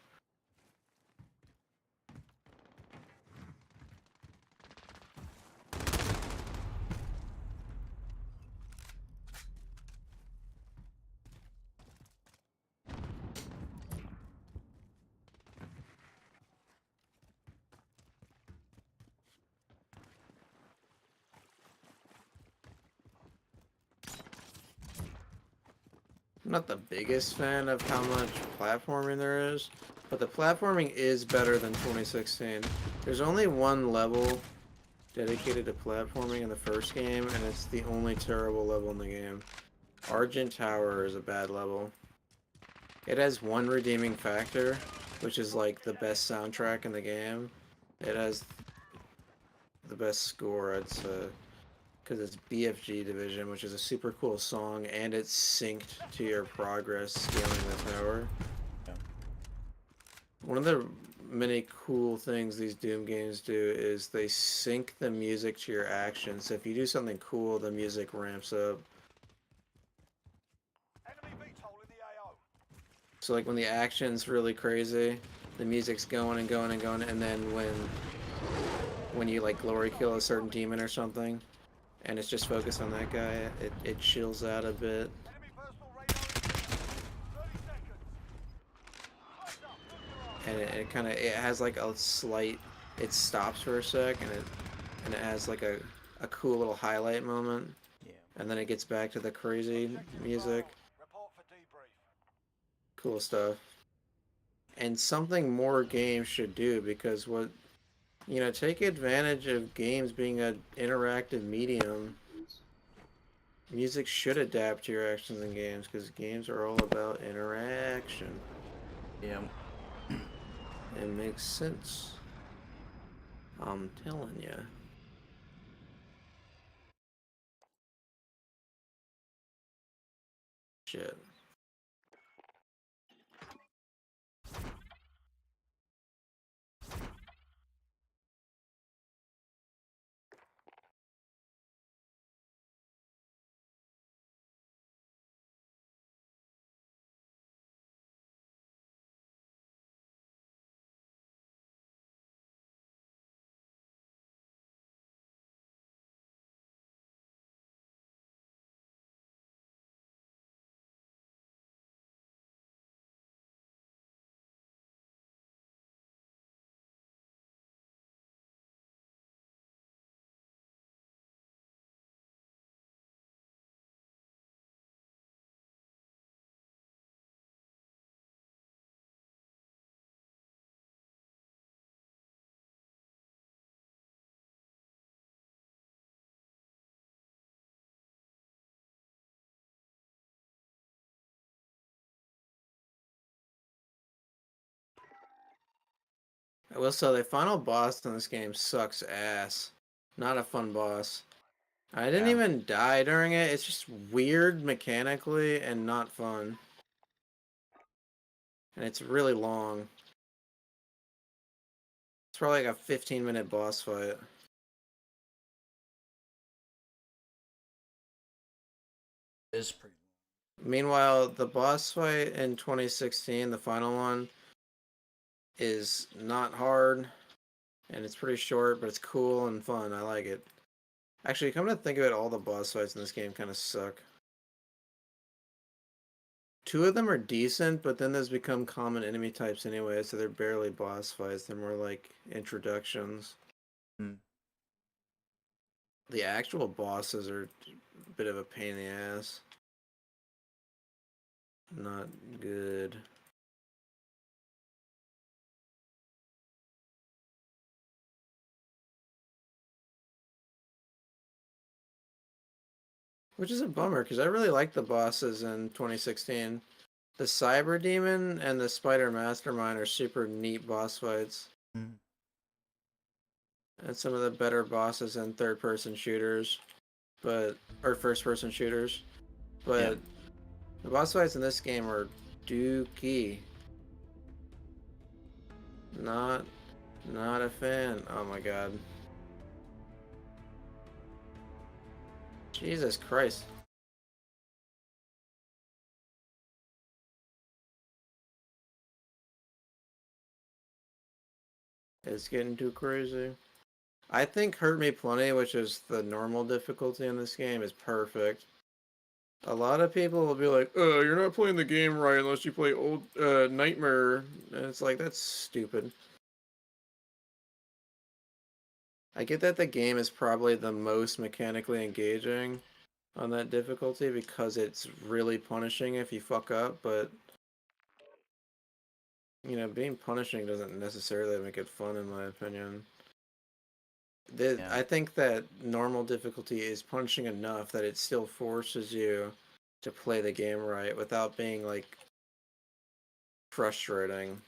I'm not the biggest fan of how much platforming there is, but the platforming is better than 2016. There's only one level dedicated to platforming in the first game, and it's the only terrible level in the game. Argent Tower is a bad level. It has one redeeming factor, which is like the best soundtrack in the game. It has the best score, I'd say. Because it's BFG Division, which is a super cool song, and it's synced to your progress scaling the tower. Yeah. One of the many cool things these Doom games do is they sync the music to your actions. So if you do something cool, the music ramps up. Enemy VTOL in the AO. So like when the action's really crazy, the music's going and going and going, and then when you like glory kill a certain demon or something, and it's just focused on that guy, it chills out a bit. Enemy personal radar in 30 seconds. Close up, move your arm. And it kind of it has like a slight, it stops for a sec, and it has like a cool little highlight moment, Yeah. and then it gets back to the crazy music. Report for debrief. Cool stuff. And something more games should do, because what, you know, take advantage of games being an interactive medium. Music should adapt to your actions in games, because games are all about interaction. Yeah. It makes sense. I'm telling ya. Shit. I will say the final boss in this game sucks ass. Not a fun boss. I didn't Yeah. even die during it. It's just weird mechanically and not fun. And it's really long. It's probably like a 15-minute boss fight. It's pretty. Meanwhile, the boss fight in 2016, the final one, is not hard. And it's pretty short, but it's cool and fun. I like it. Actually, come to think of it, all the boss fights in this game kind of suck. Two of them are decent, but then those become common enemy types anyway, so they're barely boss fights. They're more like introductions. Hmm. The actual bosses are a bit of a pain in the ass. Not good. Which is a bummer, because I really liked the bosses in 2016. The Cyber Demon and the Spider Mastermind are super neat boss fights. Mm. And some of the better bosses in third-person shooters, or first-person shooters. But Yeah. the boss fights in this game are dookie. Not a fan. Oh my god. Jesus Christ. It's getting too crazy. I think Hurt Me Plenty, which is the normal difficulty in this game, is perfect. A lot of people will be like, "Oh, you're not playing the game right unless you play old Nightmare," and it's like, that's stupid. I get that the game is probably the most mechanically engaging on that difficulty because it's really punishing if you fuck up, but you know, being punishing doesn't necessarily make it fun in my opinion. Yeah. I think that normal difficulty is punishing enough that it still forces you to play the game right without being like frustrating.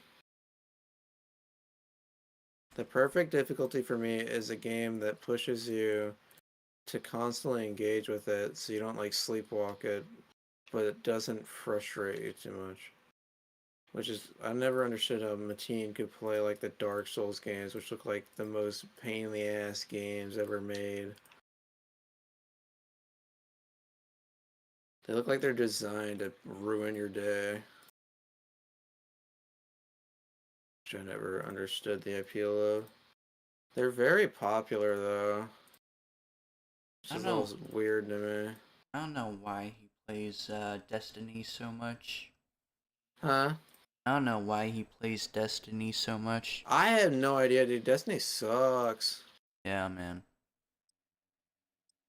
The perfect difficulty for me is a game that pushes you to constantly engage with it so you don't like sleepwalk it, but it doesn't frustrate you too much. Which is, I never understood how Mateen could play like the Dark Souls games, which look like the most pain in the ass games ever made. They look like they're designed to ruin your day. Which I never understood the appeal of. They're very popular though. I Which is don't know. always weird to me. I don't know why he plays Destiny so much. Huh? I don't know why he plays Destiny so much. I have no idea, dude. Destiny sucks. Yeah, man.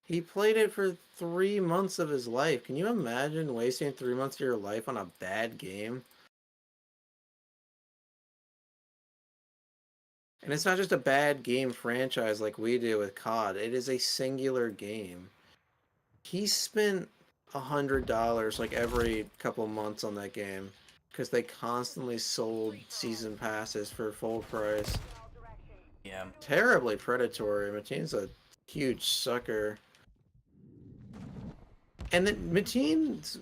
He played it for 3 months of his life. Can you imagine wasting 3 months of your life on a bad game? And it's not just a bad game franchise like we do with COD. It is a singular game. He spent $100 like every couple months on that game because they constantly sold season passes for full price. Yeah. Terribly predatory. Mateen's a huge sucker. And then Mateen's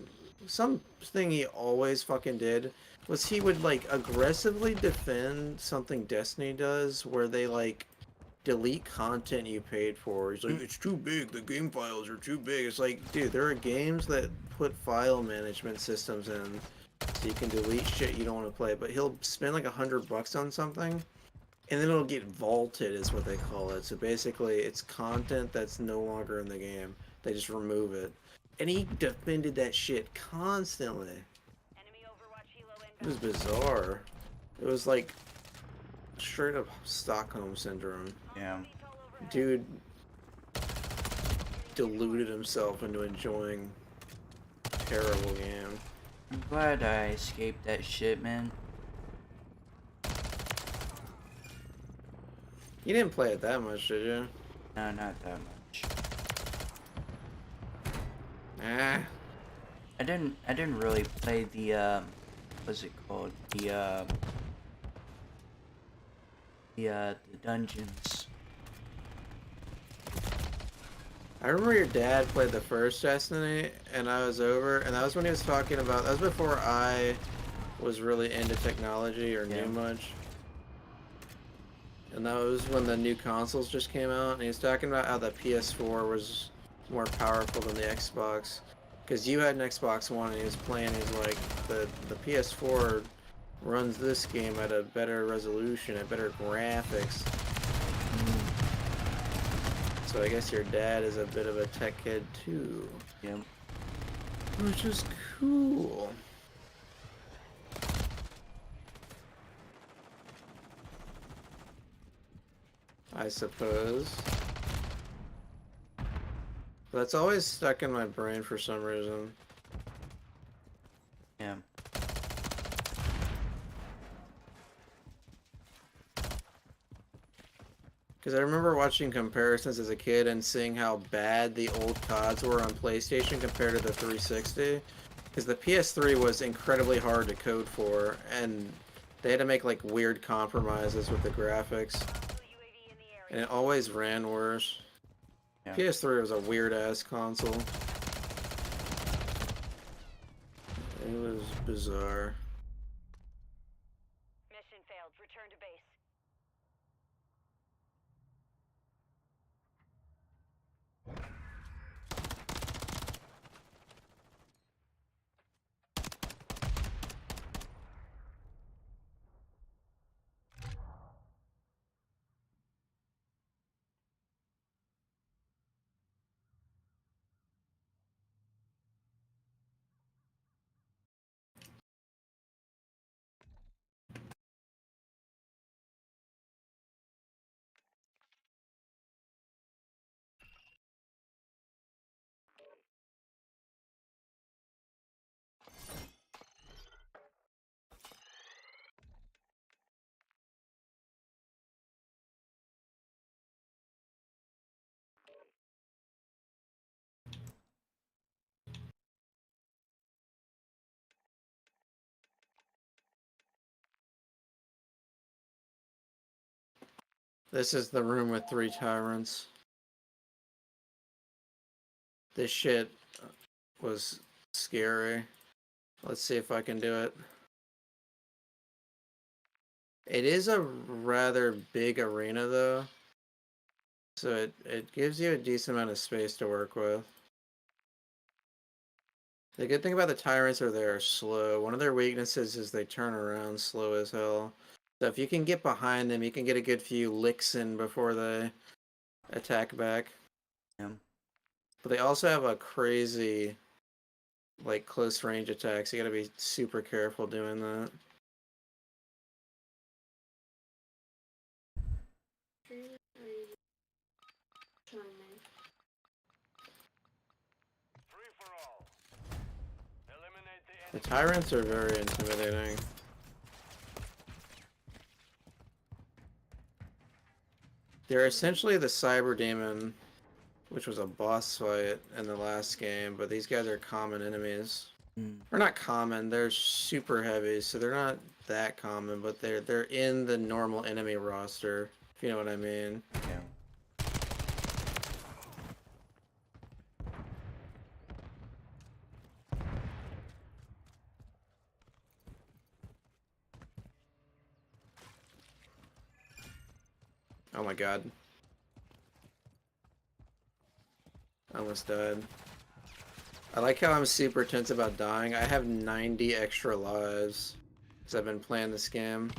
something he always fucking did was he would like aggressively defend something Destiny does where they like delete content you paid for. He's like, it's too big, the game files are too big. It's like, dude, there are games that put file management systems in so you can delete shit you don't want to play, but he'll spend like $100 on something and then it'll get vaulted is what they call it. So basically it's content that's no longer in the game. They just remove it. And he defended that shit constantly. It was bizarre. It was like straight up Stockholm syndrome. Yeah. Dude deluded himself into enjoying a terrible game. I'm glad I escaped that shit, man. You didn't play it that much, did you? No, not that much. Ah. I didn't really play the what's it called? The dungeons. I remember your dad played the first Destiny, and I was over, and that was when he was talking about, that was before I was really into technology or knew much. And that was when the new consoles just came out, and he was talking about how the PS4 was more powerful than the Xbox. Because you had an Xbox One, and he was playing, he's like, the PS4 runs this game at a better resolution, at better graphics. So I guess your dad is a bit of a tech kid too. Yep. Which is cool. I suppose. But that's always stuck in my brain for some reason. Yeah. Because I remember watching comparisons as a kid and seeing how bad the old CODs were on PlayStation compared to the 360. Because the PS3 was incredibly hard to code for, and they had to make like weird compromises with the graphics, and it always ran worse. Yeah. PS3 was a weird ass console. It was bizarre. Mission failed. Return to base. This is the room with 3 tyrants. This shit was scary. Let's see if I can do it. It is a rather big arena though, so it gives you a decent amount of space to work with. The good thing about the tyrants are they're slow. One of their weaknesses is they turn around slow as hell. So if you can get behind them, you can get a good few licks in before they attack back. Yeah. But they also have a crazy, like, close range attacks. You gotta be super careful doing that. Free for all. Eliminate the The enemy. tyrants are very intimidating. They're essentially the cyber demon, which was a boss fight in the last game, but these guys are common enemies. Mm. They're not common, they're super heavy, so they're not that common, but they're in the normal enemy roster, if you know what I mean. Yeah. Oh my god. I almost died. I like how I'm super tense about dying. I have 90 extra lives because I've been playing this game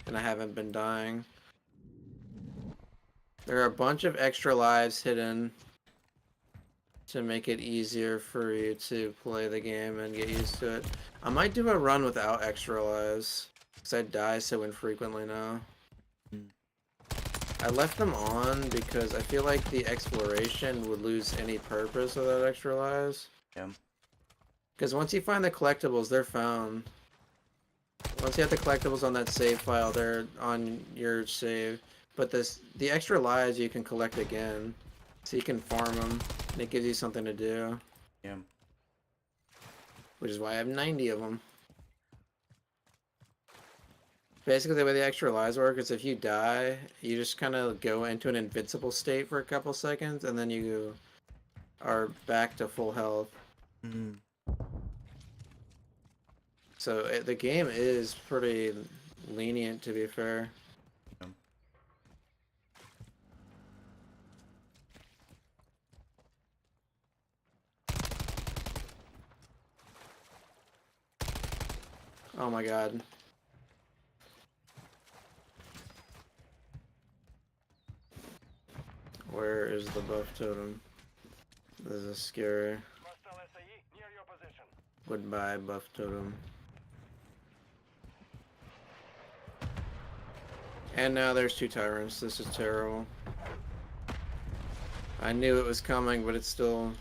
and I haven't been dying. There are a bunch of extra lives hidden to make it easier for you to play the game and get used to it. I might do a run without extra lives because I die so infrequently now. Mm. I left them on because I feel like the exploration would lose any purpose without extra lives. Yeah. Because once you find the collectibles, they're found. Once you have the collectibles on that save file, they're on your save. But the extra lives you can collect again. So you can farm them, and it gives you something to do. Yeah. Which is why I have 90 of them. Basically, the way the extra lives work is if you die, you just kind of go into an invincible state for a couple seconds, and then you are back to full health. Mm. So the game is pretty lenient, to be fair. Yeah. Oh my god. Where is the buff totem? This is scary. Hostile SAE near your position. Goodbye, buff totem. And now there's 2 tyrants. This is terrible. I knew it was coming, but it's still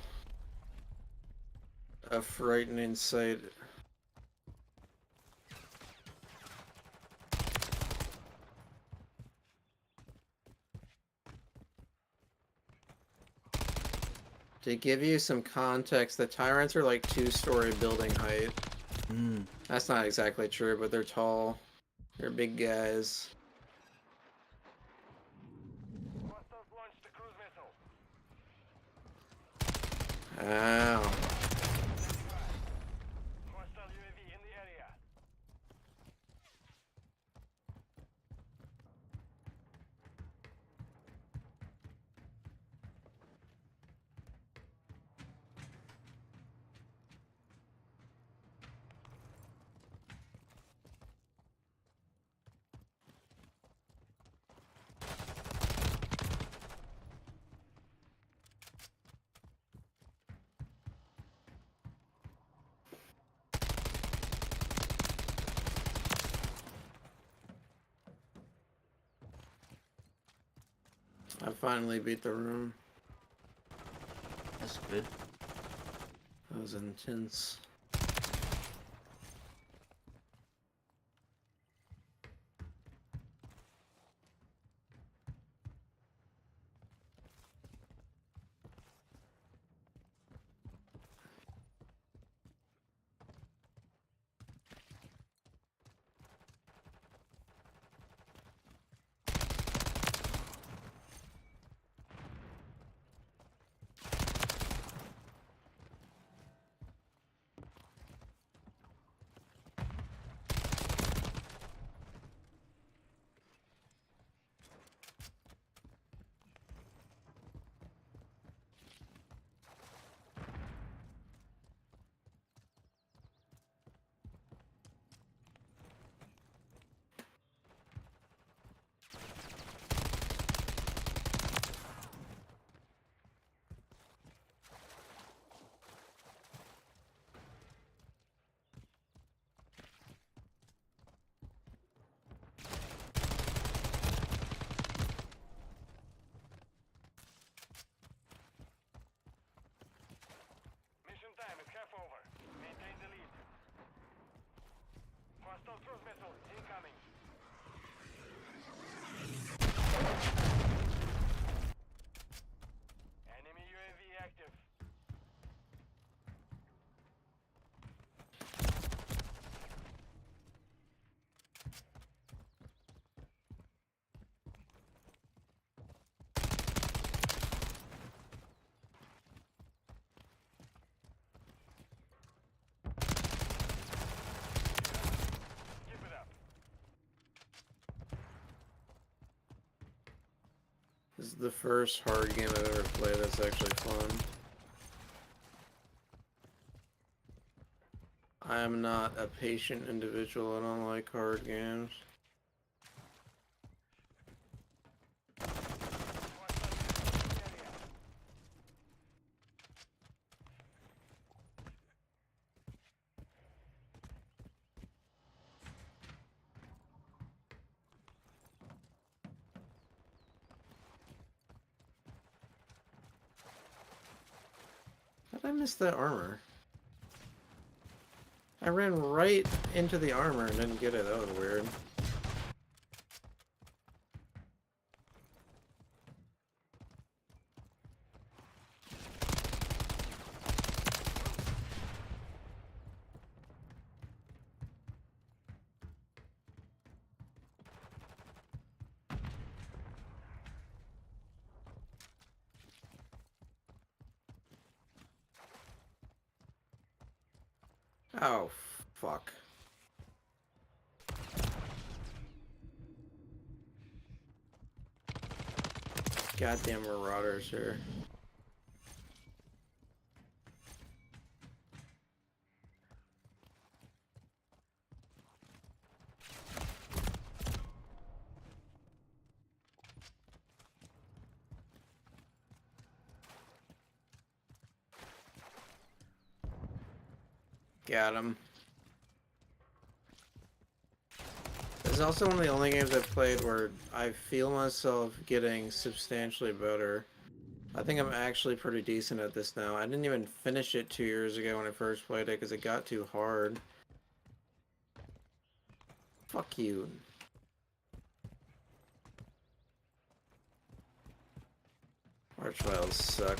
a frightening sight. To give you some context, the Tyrants are like 2-story building height. Mm. That's not exactly true, but they're tall. They're big guys. Hostiles launched the cruise missile. Ow. Hostile UAV in the area. I finally beat the room. That's good. That was intense. Mission time is half over. Maintain the lead. Hostile cruise missile incoming. Enemy UAV active. Keep it up. This is the first hard game I've ever played that's actually fun. I am not a patient individual. I don't like hard games. How did I miss that armor? I ran right into the armor and didn't get it. That was weird. Oh, fuck. Goddamn marauders here. Got him. This is also one of the only games I've played where I feel myself getting substantially better. I think I'm actually pretty decent at this now. I didn't even finish it 2 years ago when I first played it because it got too hard. Fuck you. Archviles suck.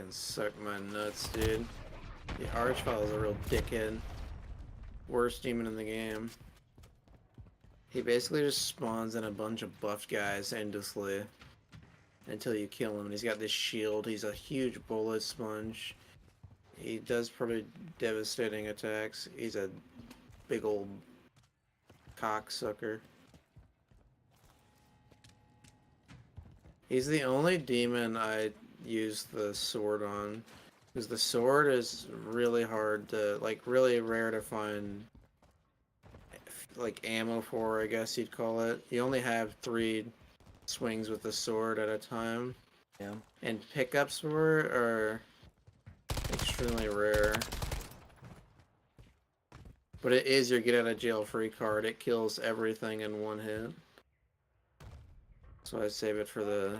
fucking suck my nuts, dude. The Archvile is a real dickhead. Worst demon in the game. He basically just spawns in a bunch of buffed guys endlessly until you kill him. And he's got this shield. He's a huge bullet sponge. He does pretty devastating attacks. He's a big old cocksucker. He's the only demon I use the sword on. Because the sword is really hard to, like, really rare to find, like, ammo for, I guess you'd call it. You only have 3 swings with the sword at a time. Yeah. And pickups for it are extremely rare. But it is your get out of jail free card. It kills everything in one hit. So I save it for the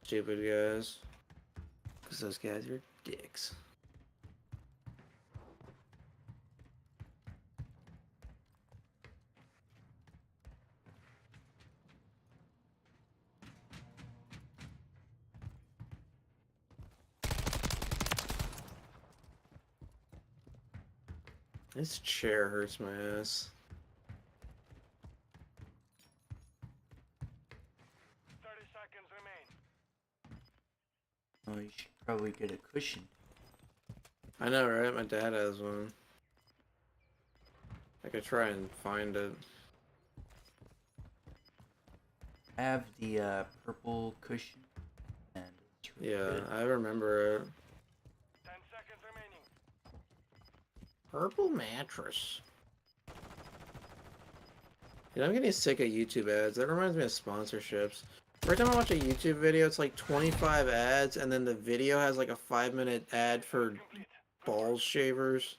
stupid guys. Because those guys are dicks. This chair hurts my ass. 30 seconds remain. Oh, you should probably get a cushion. I know, right? My dad has one. I could try and find it. I have the purple cushion, and it's really Yeah, good. I remember it. 10 seconds remaining. Purple mattress. You know, I'm getting sick of YouTube ads. That reminds me of sponsorships. Every time I watch a YouTube video, it's like 25 ads, and then the video has like a 5-minute ad for Complete. ball shavers.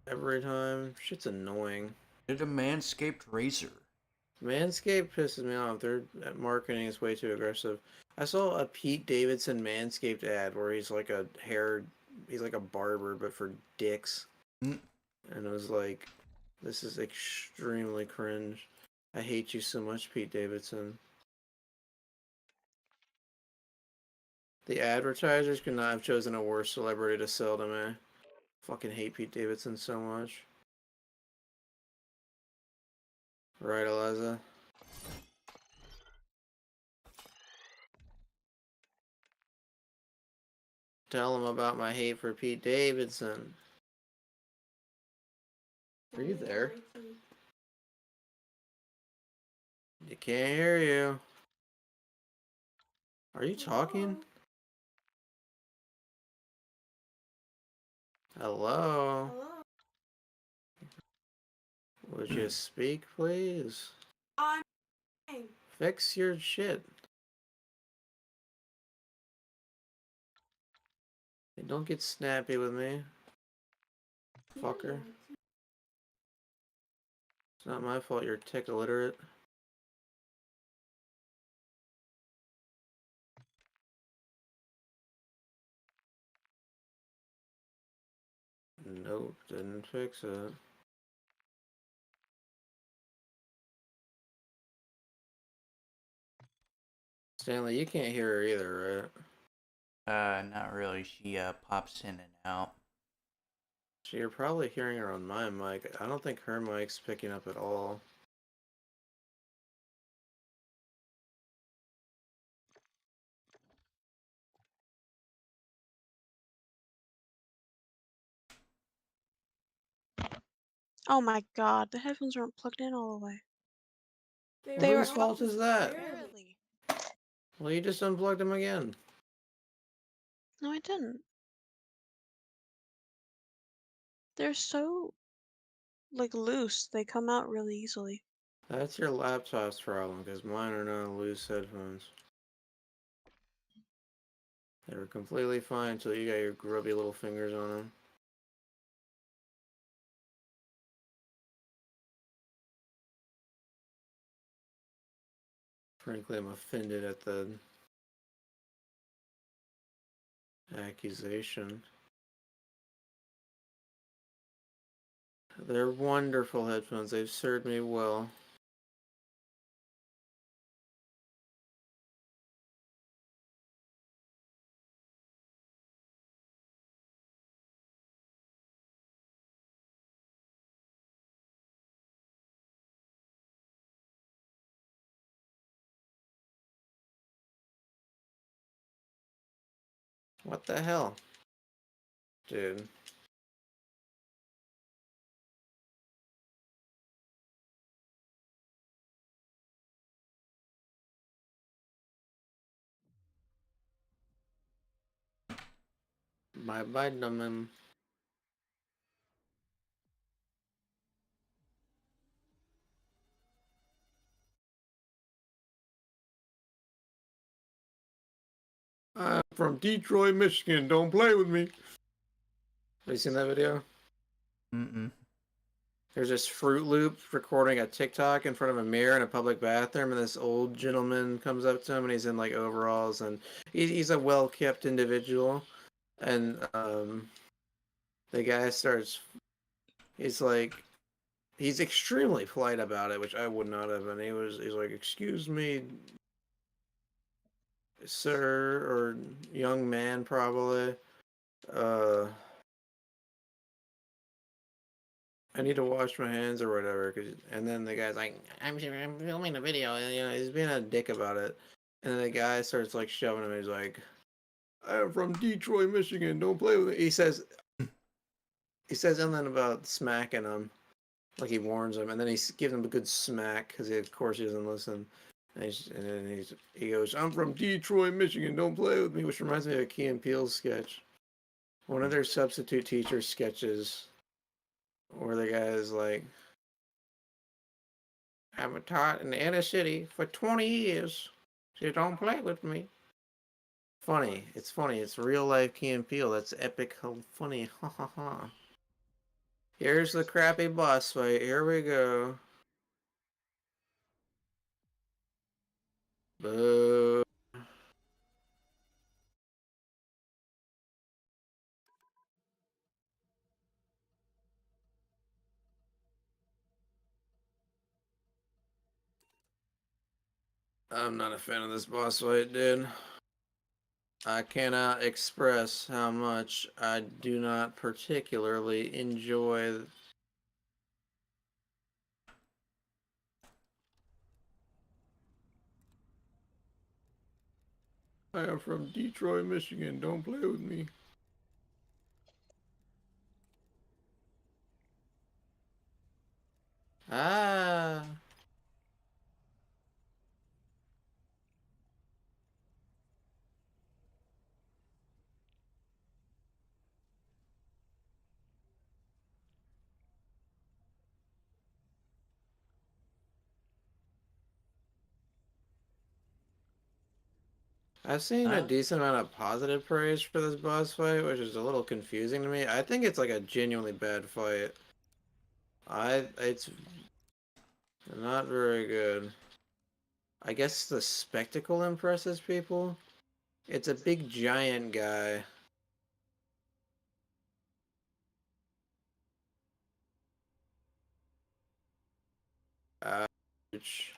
Every time. Shit's annoying. Get a manscaped razor. Manscaped pisses me off. Their marketing is way too aggressive. I saw a Pete Davidson Manscaped ad where he's like a barber, but for dicks. Mm. And it was like, this is extremely cringe. I hate you so much, Pete Davidson. The advertisers could not have chosen a worse celebrity to sell to me. Fucking hate Pete Davidson so much. Right, Eliza? Tell him about my hate for Pete Davidson. Are you there? You can't hear you. Are you talking? Hello? Hello? Would you speak, please? I'm Fix your shit. Hey, don't get snappy with me, fucker. It's not my fault you're tech illiterate. Nope, didn't fix it. Stanley, you can't hear her either, right? Not really. She pops in and out. So you're probably hearing her on my mic. I don't think her mic's picking up at all. Oh my god, the headphones aren't plugged in all the way. Well, whose fault is that? Barely. Well, you just unplugged them again. No, I didn't. They're so, like, loose. They come out really easily. That's your laptop's problem, because mine are not loose headphones. They were completely fine until you got your grubby little fingers on them. Frankly, I'm offended at the accusation. They're wonderful headphones. They've served me well. What the hell? Dude. Bye bye, Dummin. I'm from Detroit, Michigan. Don't play with me. Have you seen that video? Mm-mm. There's this Fruit Loop recording a TikTok in front of a mirror in a public bathroom, and this old gentleman comes up to him, and he's in like overalls, and he's a well-kept individual, and the guy starts. He's like, he's extremely polite about it, which I would not have, and he's like, "Excuse me, sir," or young man, probably. Uh, I need to wash my hands or whatever. And then the guy's like, I'm filming a video. And, you know, he's being a dick about it. And then the guy starts like shoving him. He's like, I'm from Detroit, Michigan. Don't play with me. He says something about smacking him. Like he warns him. And then he gives him a good smack because of course he doesn't listen. And then he goes, I'm from Detroit, Michigan. Don't play with me. Which reminds me of a Key and Peele sketch. One of their substitute teacher sketches where the guy is like, I've taught in the inner city for 20 years. So don't play with me. Funny. It's funny. It's real life Key and Peele. That's epic. Funny. Ha ha ha. Here's the crappy boss fight. Here we go. Boo. I'm not a fan of this boss fight, dude. I cannot express how much I do not particularly enjoy. I am from Detroit, Michigan. Don't play with me. Ah. I've seen a decent amount of positive praise for this boss fight, which is a little confusing to me. I think it's like a genuinely bad fight. It's not very good. I guess the spectacle impresses people. It's a big giant guy. Ouch.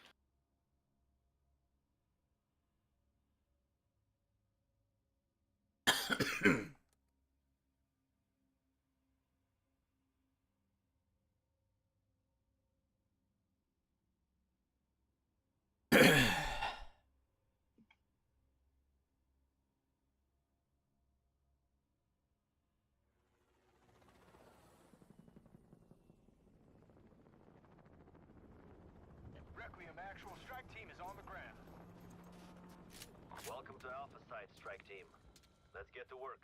Requiem actual strike team is on the ground. Welcome to Alpha Site, Strike Team. Let's get to work.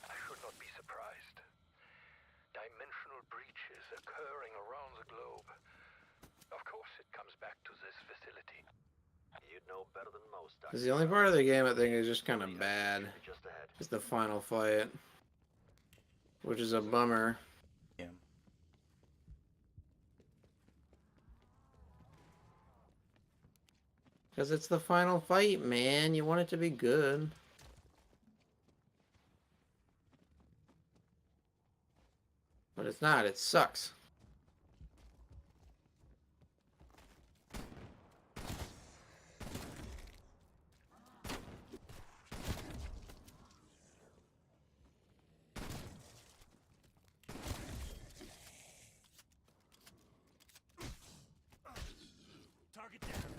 I should not be surprised. Dimensional breaches occurring around the globe. Of course, it comes back to this facility. You'd know better than most, Dr. Because the only part of the game I think is just kind of bad Just ahead. is the final fight, which is a bummer. Yeah. Because it's the final fight, man. You want it to be good. But it's not. It sucks. Target down.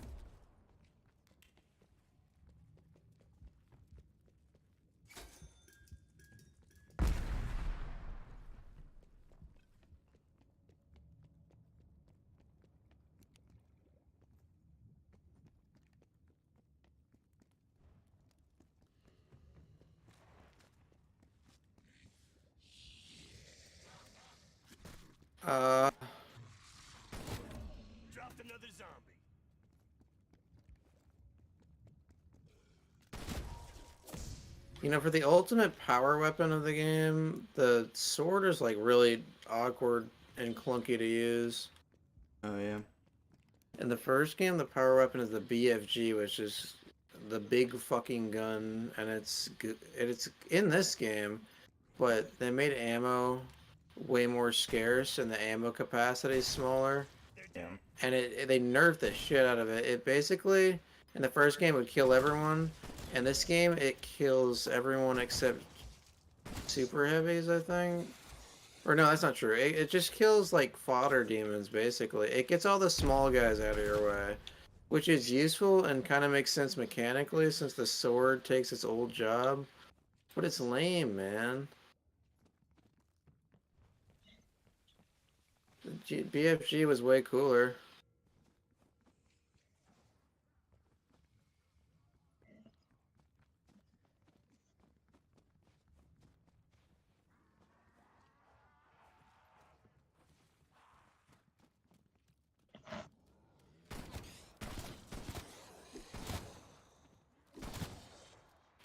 Uh, Dropped another zombie. you know, for the ultimate power weapon of the game, the sword is like really awkward and clunky to use. Oh yeah. In the first game, the power weapon is the BFG, which is the big fucking gun, and it's in this game, but they made ammo way more scarce and the ammo capacity is smaller, They're Yeah. dead. and they nerfed the shit out of it. It basically, in the first game, would kill everyone. In this game, it kills everyone except super heavies, I think. Or no, that's not true. It just kills like fodder demons, basically. It gets all the small guys out of your way, which is useful and kind of makes sense mechanically since the sword takes its old job. But it's lame, man. The BFG was way cooler.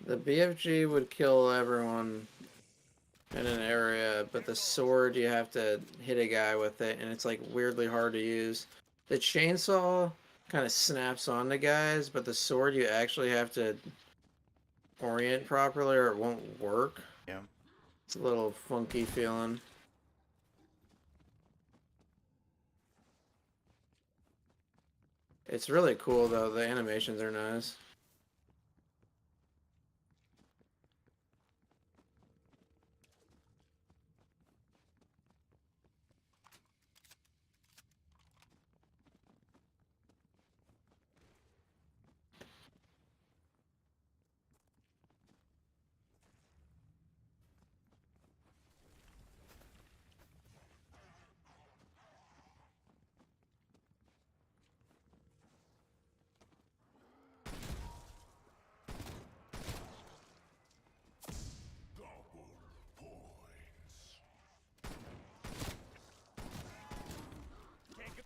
The BFG would kill everyone in an area, but the sword you have to hit a guy with it, and it's like weirdly hard to use. The chainsaw kind of snaps onto guys, but the sword you actually have to orient properly or it won't work. Yeah. It's a little funky feeling. It's really cool though, the animations are nice. Take it.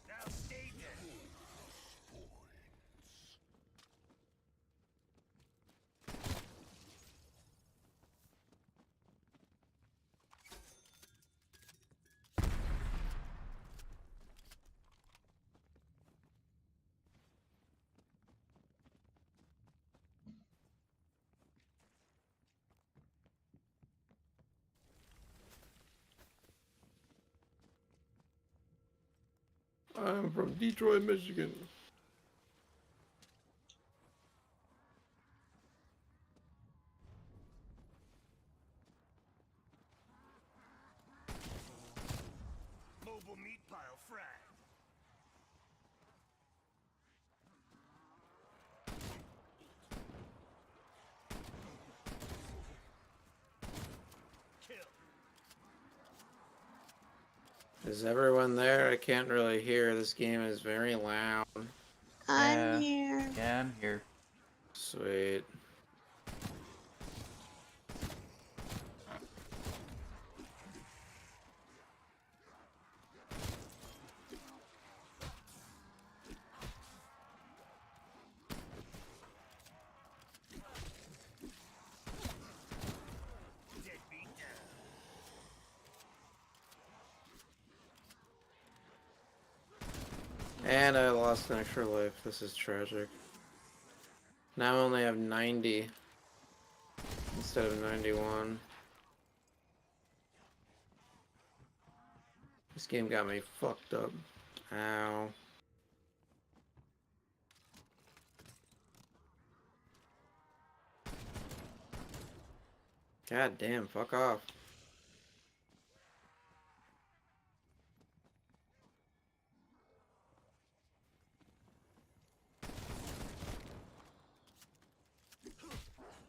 Now stay dead. I'm from Detroit, Michigan. Mobile meat pile fragged. Kill. Is everyone there? I can't really hear. This game is very loud. I'm Yeah. here. Yeah, I'm here. Sweet. Deadbeat down. And I lost an extra life. This is tragic. Now I only have 90 instead of 91. This game got me fucked up. Ow. God damn, fuck off.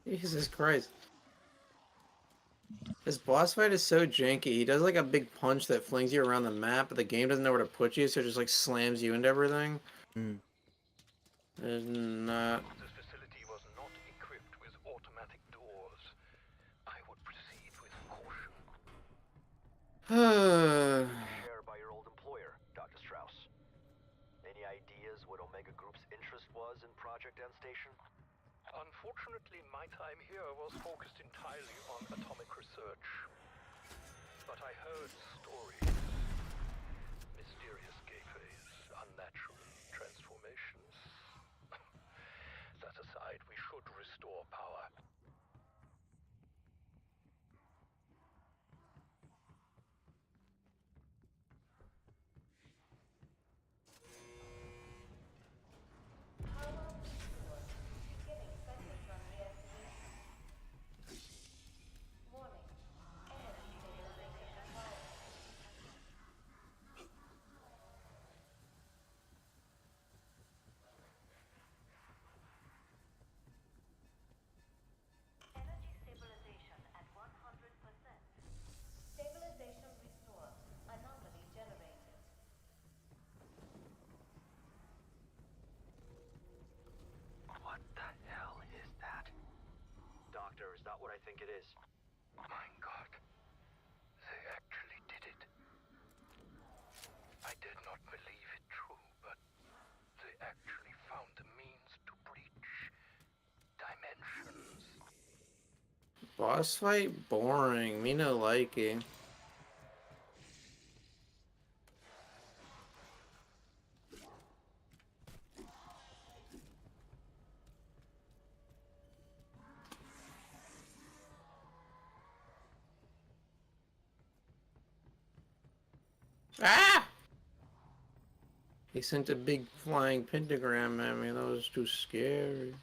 Jesus Christ. This boss fight is so janky. He does like a big punch that flings you around the map, but the game doesn't know where to put you, so it just like slams you into everything. Mm. It's not... This facility was not equipped with automatic doors. I would proceed with caution. Share by your old employer, Dr. Strauss. Any ideas what Omega Group's interest was in Project End Station? Unfortunately, my time here was focused entirely on atomic research. But I heard stories. Mysterious gateways, unnatural transformations. That aside, we should restore power. Energy stabilization at 100%. Stabilization restored. Anomaly generated. What the hell is that? Doctor, is that what I think it is? My God. They actually did it. I did not believe it true, but they actually found the means to breach dimensions. Boss fight? Boring. Me no liking. Ah! He sent a big flying pentagram at me. That was too scary.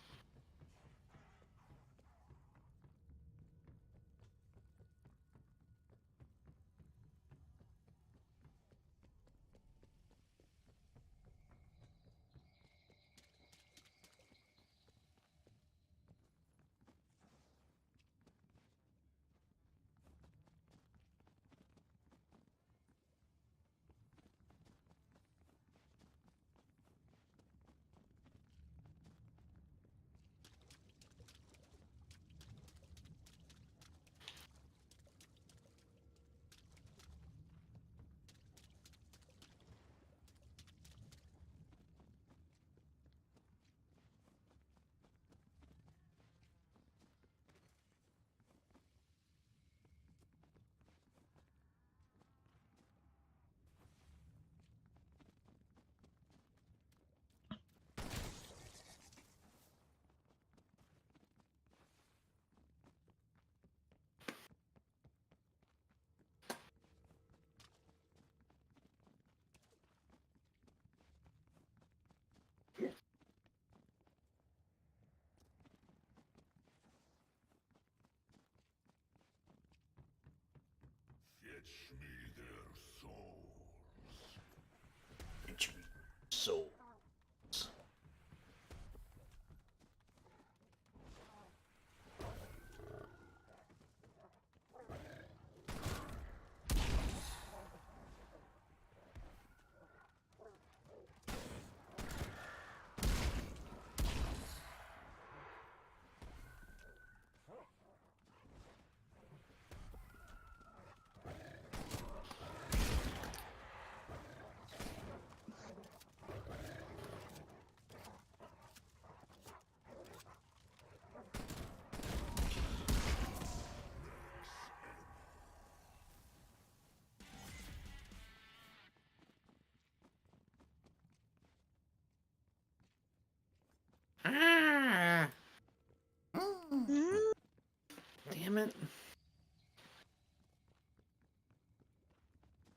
damn it.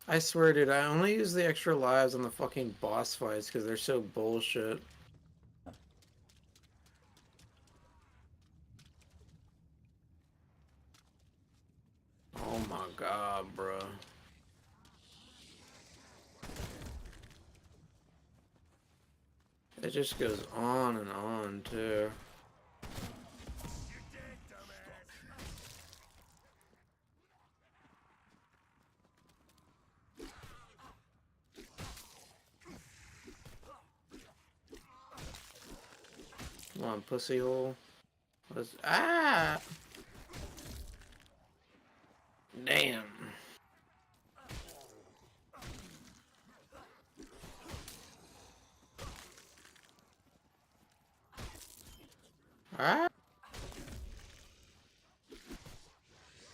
I swear, dude, I only use the extra lives on the fucking boss fights because they're so bullshit. Oh my god, bro. It just goes on and on, too. You're dead, dumbass. Come on, pussy hole. Ah! Damn. Ah!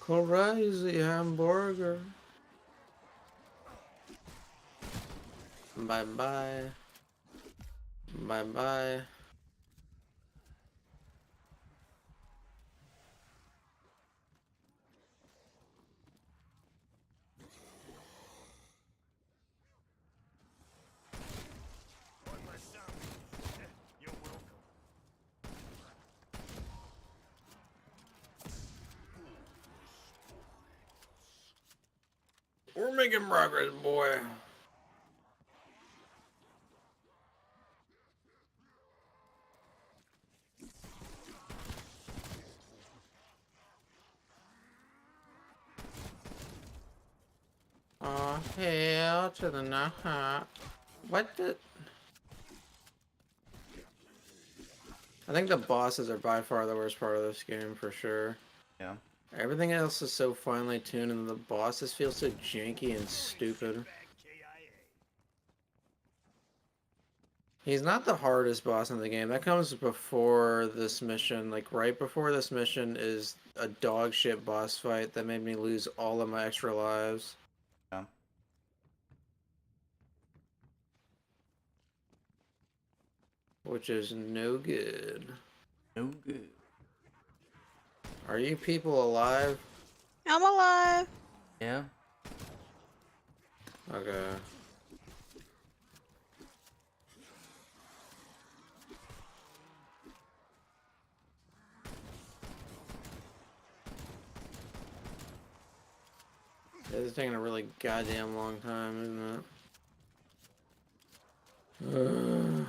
Crazy hamburger. Bye bye. Bye bye. One less zombie. You're welcome. We're making progress, boy. Oh, hell to the nah. What the? I think the bosses are by far the worst part of this game, for sure. Yeah. Everything else is so finely tuned, and the bosses feel so janky and stupid. Back KIA. He's not the hardest boss in the game. That comes before this mission. Like, right before this mission is a dog shit boss fight that made me lose all of my extra lives. Yeah. Which is no good. No good. Are you people alive? I'm alive. Yeah. Okay. This is taking a really goddamn long time, isn't it?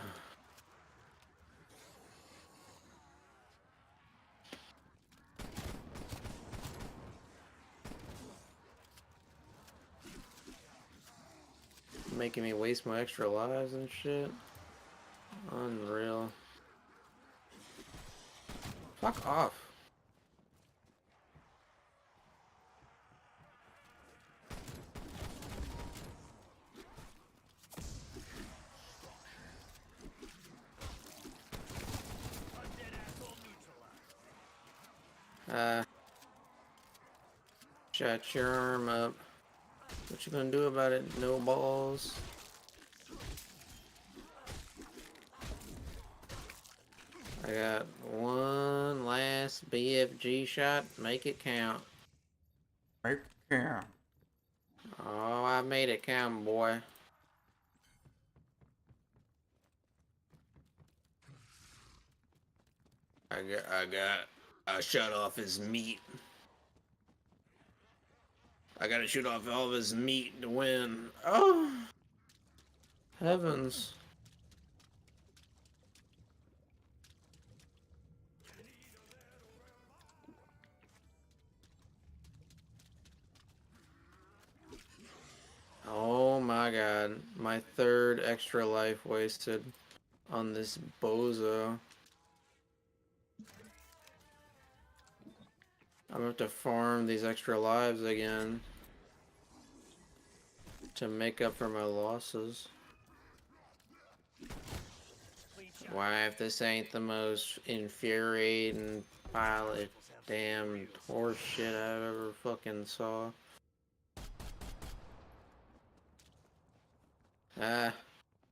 Making me waste my extra lives and shit. Unreal. Fuck off. Undead asshole neutralized. Shut your arm up. What you gonna do about it? No balls. I got one last BFG shot. Make it count. Right here. Oh, I made it count, boy. I shut off his meat. I gotta shoot off all of his meat to win. Oh, heavens. Oh my god. My third extra life wasted on this bozo. I'm gonna have to farm these extra lives again to make up for my losses. Why, if this ain't the most infuriating pile of damn horse shit I've ever fucking saw.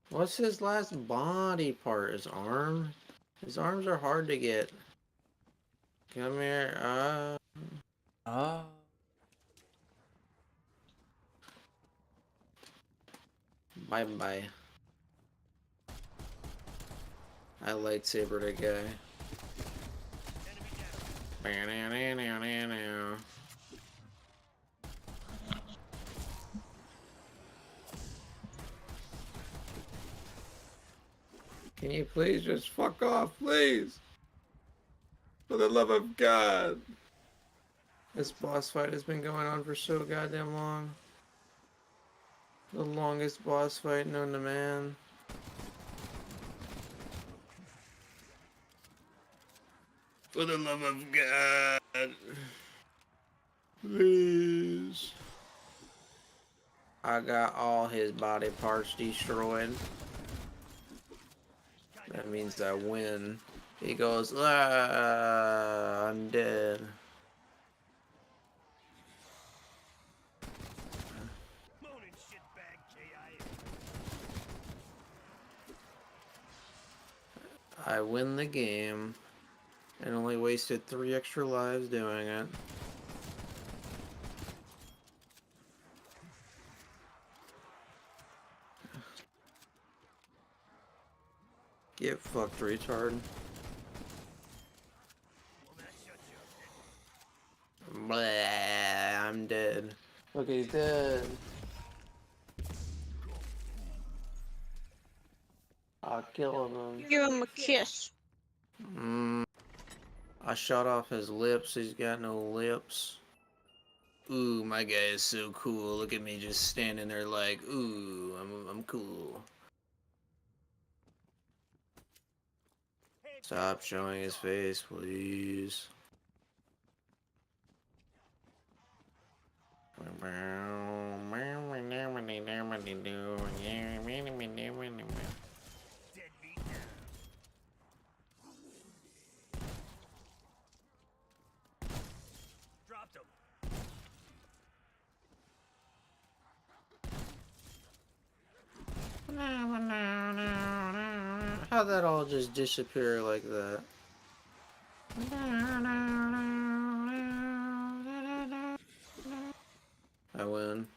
What's his last body part? His arm? His arms are hard to get. Come here, Oh. Bye bye. I lightsaber that guy. Can you please just fuck off, please? For the love of God. This boss fight has been going on for so goddamn long. The longest boss fight known to man. For the love of God. Please. I got all his body parts destroyed. That means I win. He goes, ah, I'm dead. Moaning shitbag KIA. I win the game and only wasted 3 extra lives doing it. Get fucked, retard. Well, that shuts you up. Blah, I'm dead. Look, he's dead. I'll kill him. Give him a kiss. I shot off his lips. He's got no lips. Ooh, my guy is so cool. Look at me just standing there like, ooh, I'm cool. Stop showing his face, please. Deadbeat now. Dropped him. How'd that all just disappear like that? I win.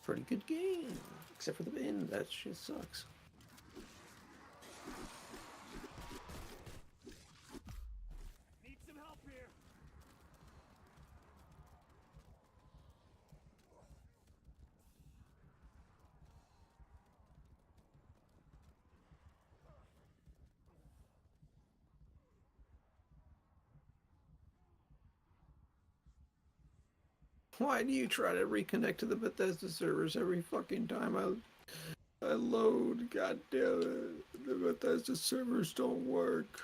Pretty good game. Except for the end, that shit sucks. Need some help here. Why do you try to reconnect to the Bethesda servers every fucking time I load? God damn it. The Bethesda servers don't work.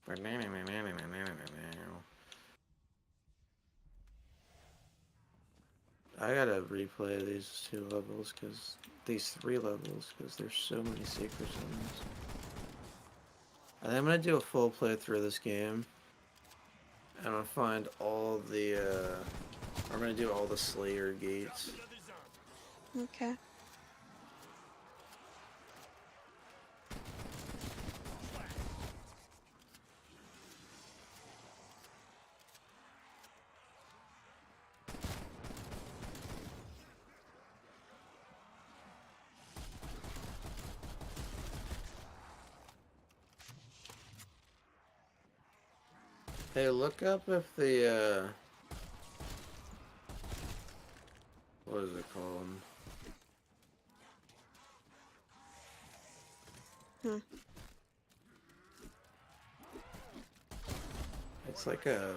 I gotta replay these 2 levels, because these 3 levels, because there's so many secret zones. I think I'm gonna do a full playthrough of this game. And I'm gonna find all the, I'm gonna do all the Slayer gates. Another zombie. Okay. Hey, look up if the, what is it called? It's like a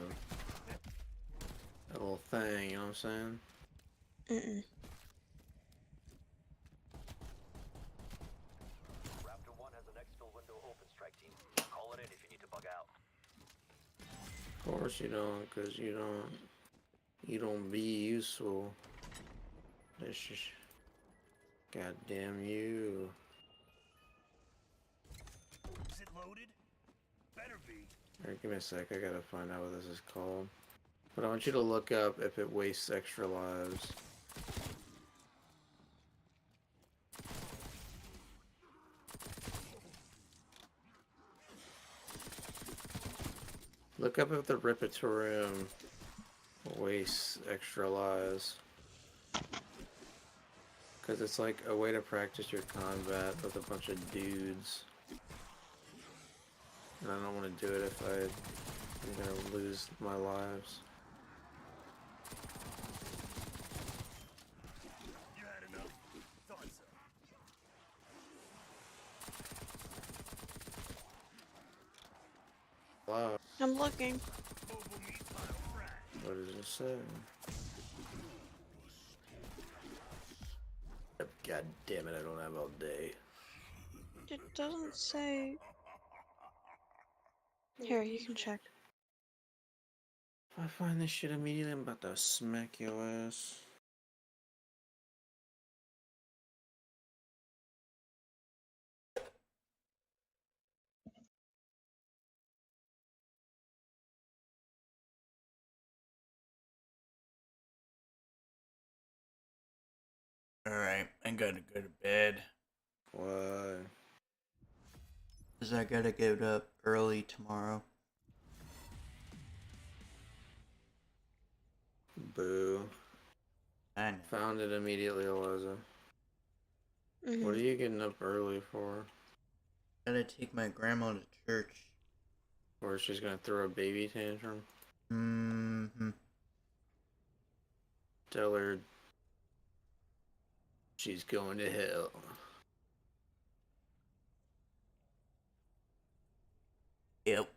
little thing, you know what I'm saying? Mm-mm. Raptor 1 has an exfil window open, strike team. Call it in if you need to bug out. Of course you don't, because you don't be useful. That's just, goddamn you. Is it loaded? Better be. Alright, give me a sec, I gotta find out what this is called. But I want you to look up if it wastes extra lives. Look up if the Repertorium wastes extra lives. Because it's like a way to practice your combat with a bunch of dudes. And I don't want to do it if I'm going to lose my lives. You had enough? Thought so. Wow, I'm looking. Oval meat pile fried. what does it say? God damn it, I don't have all day. It doesn't say. Here, you can check. If I find this shit immediately, I'm about to smack your ass. Alright, I gotta go to bed. Why? Because I gotta get up early tomorrow. Boo. I know. Found it immediately, Eliza. Mm-hmm. What are you getting up early for? Gotta take my grandma to church. Or she's gonna throw a baby tantrum? Mm-hmm. Tell her she's going to hell. Yep.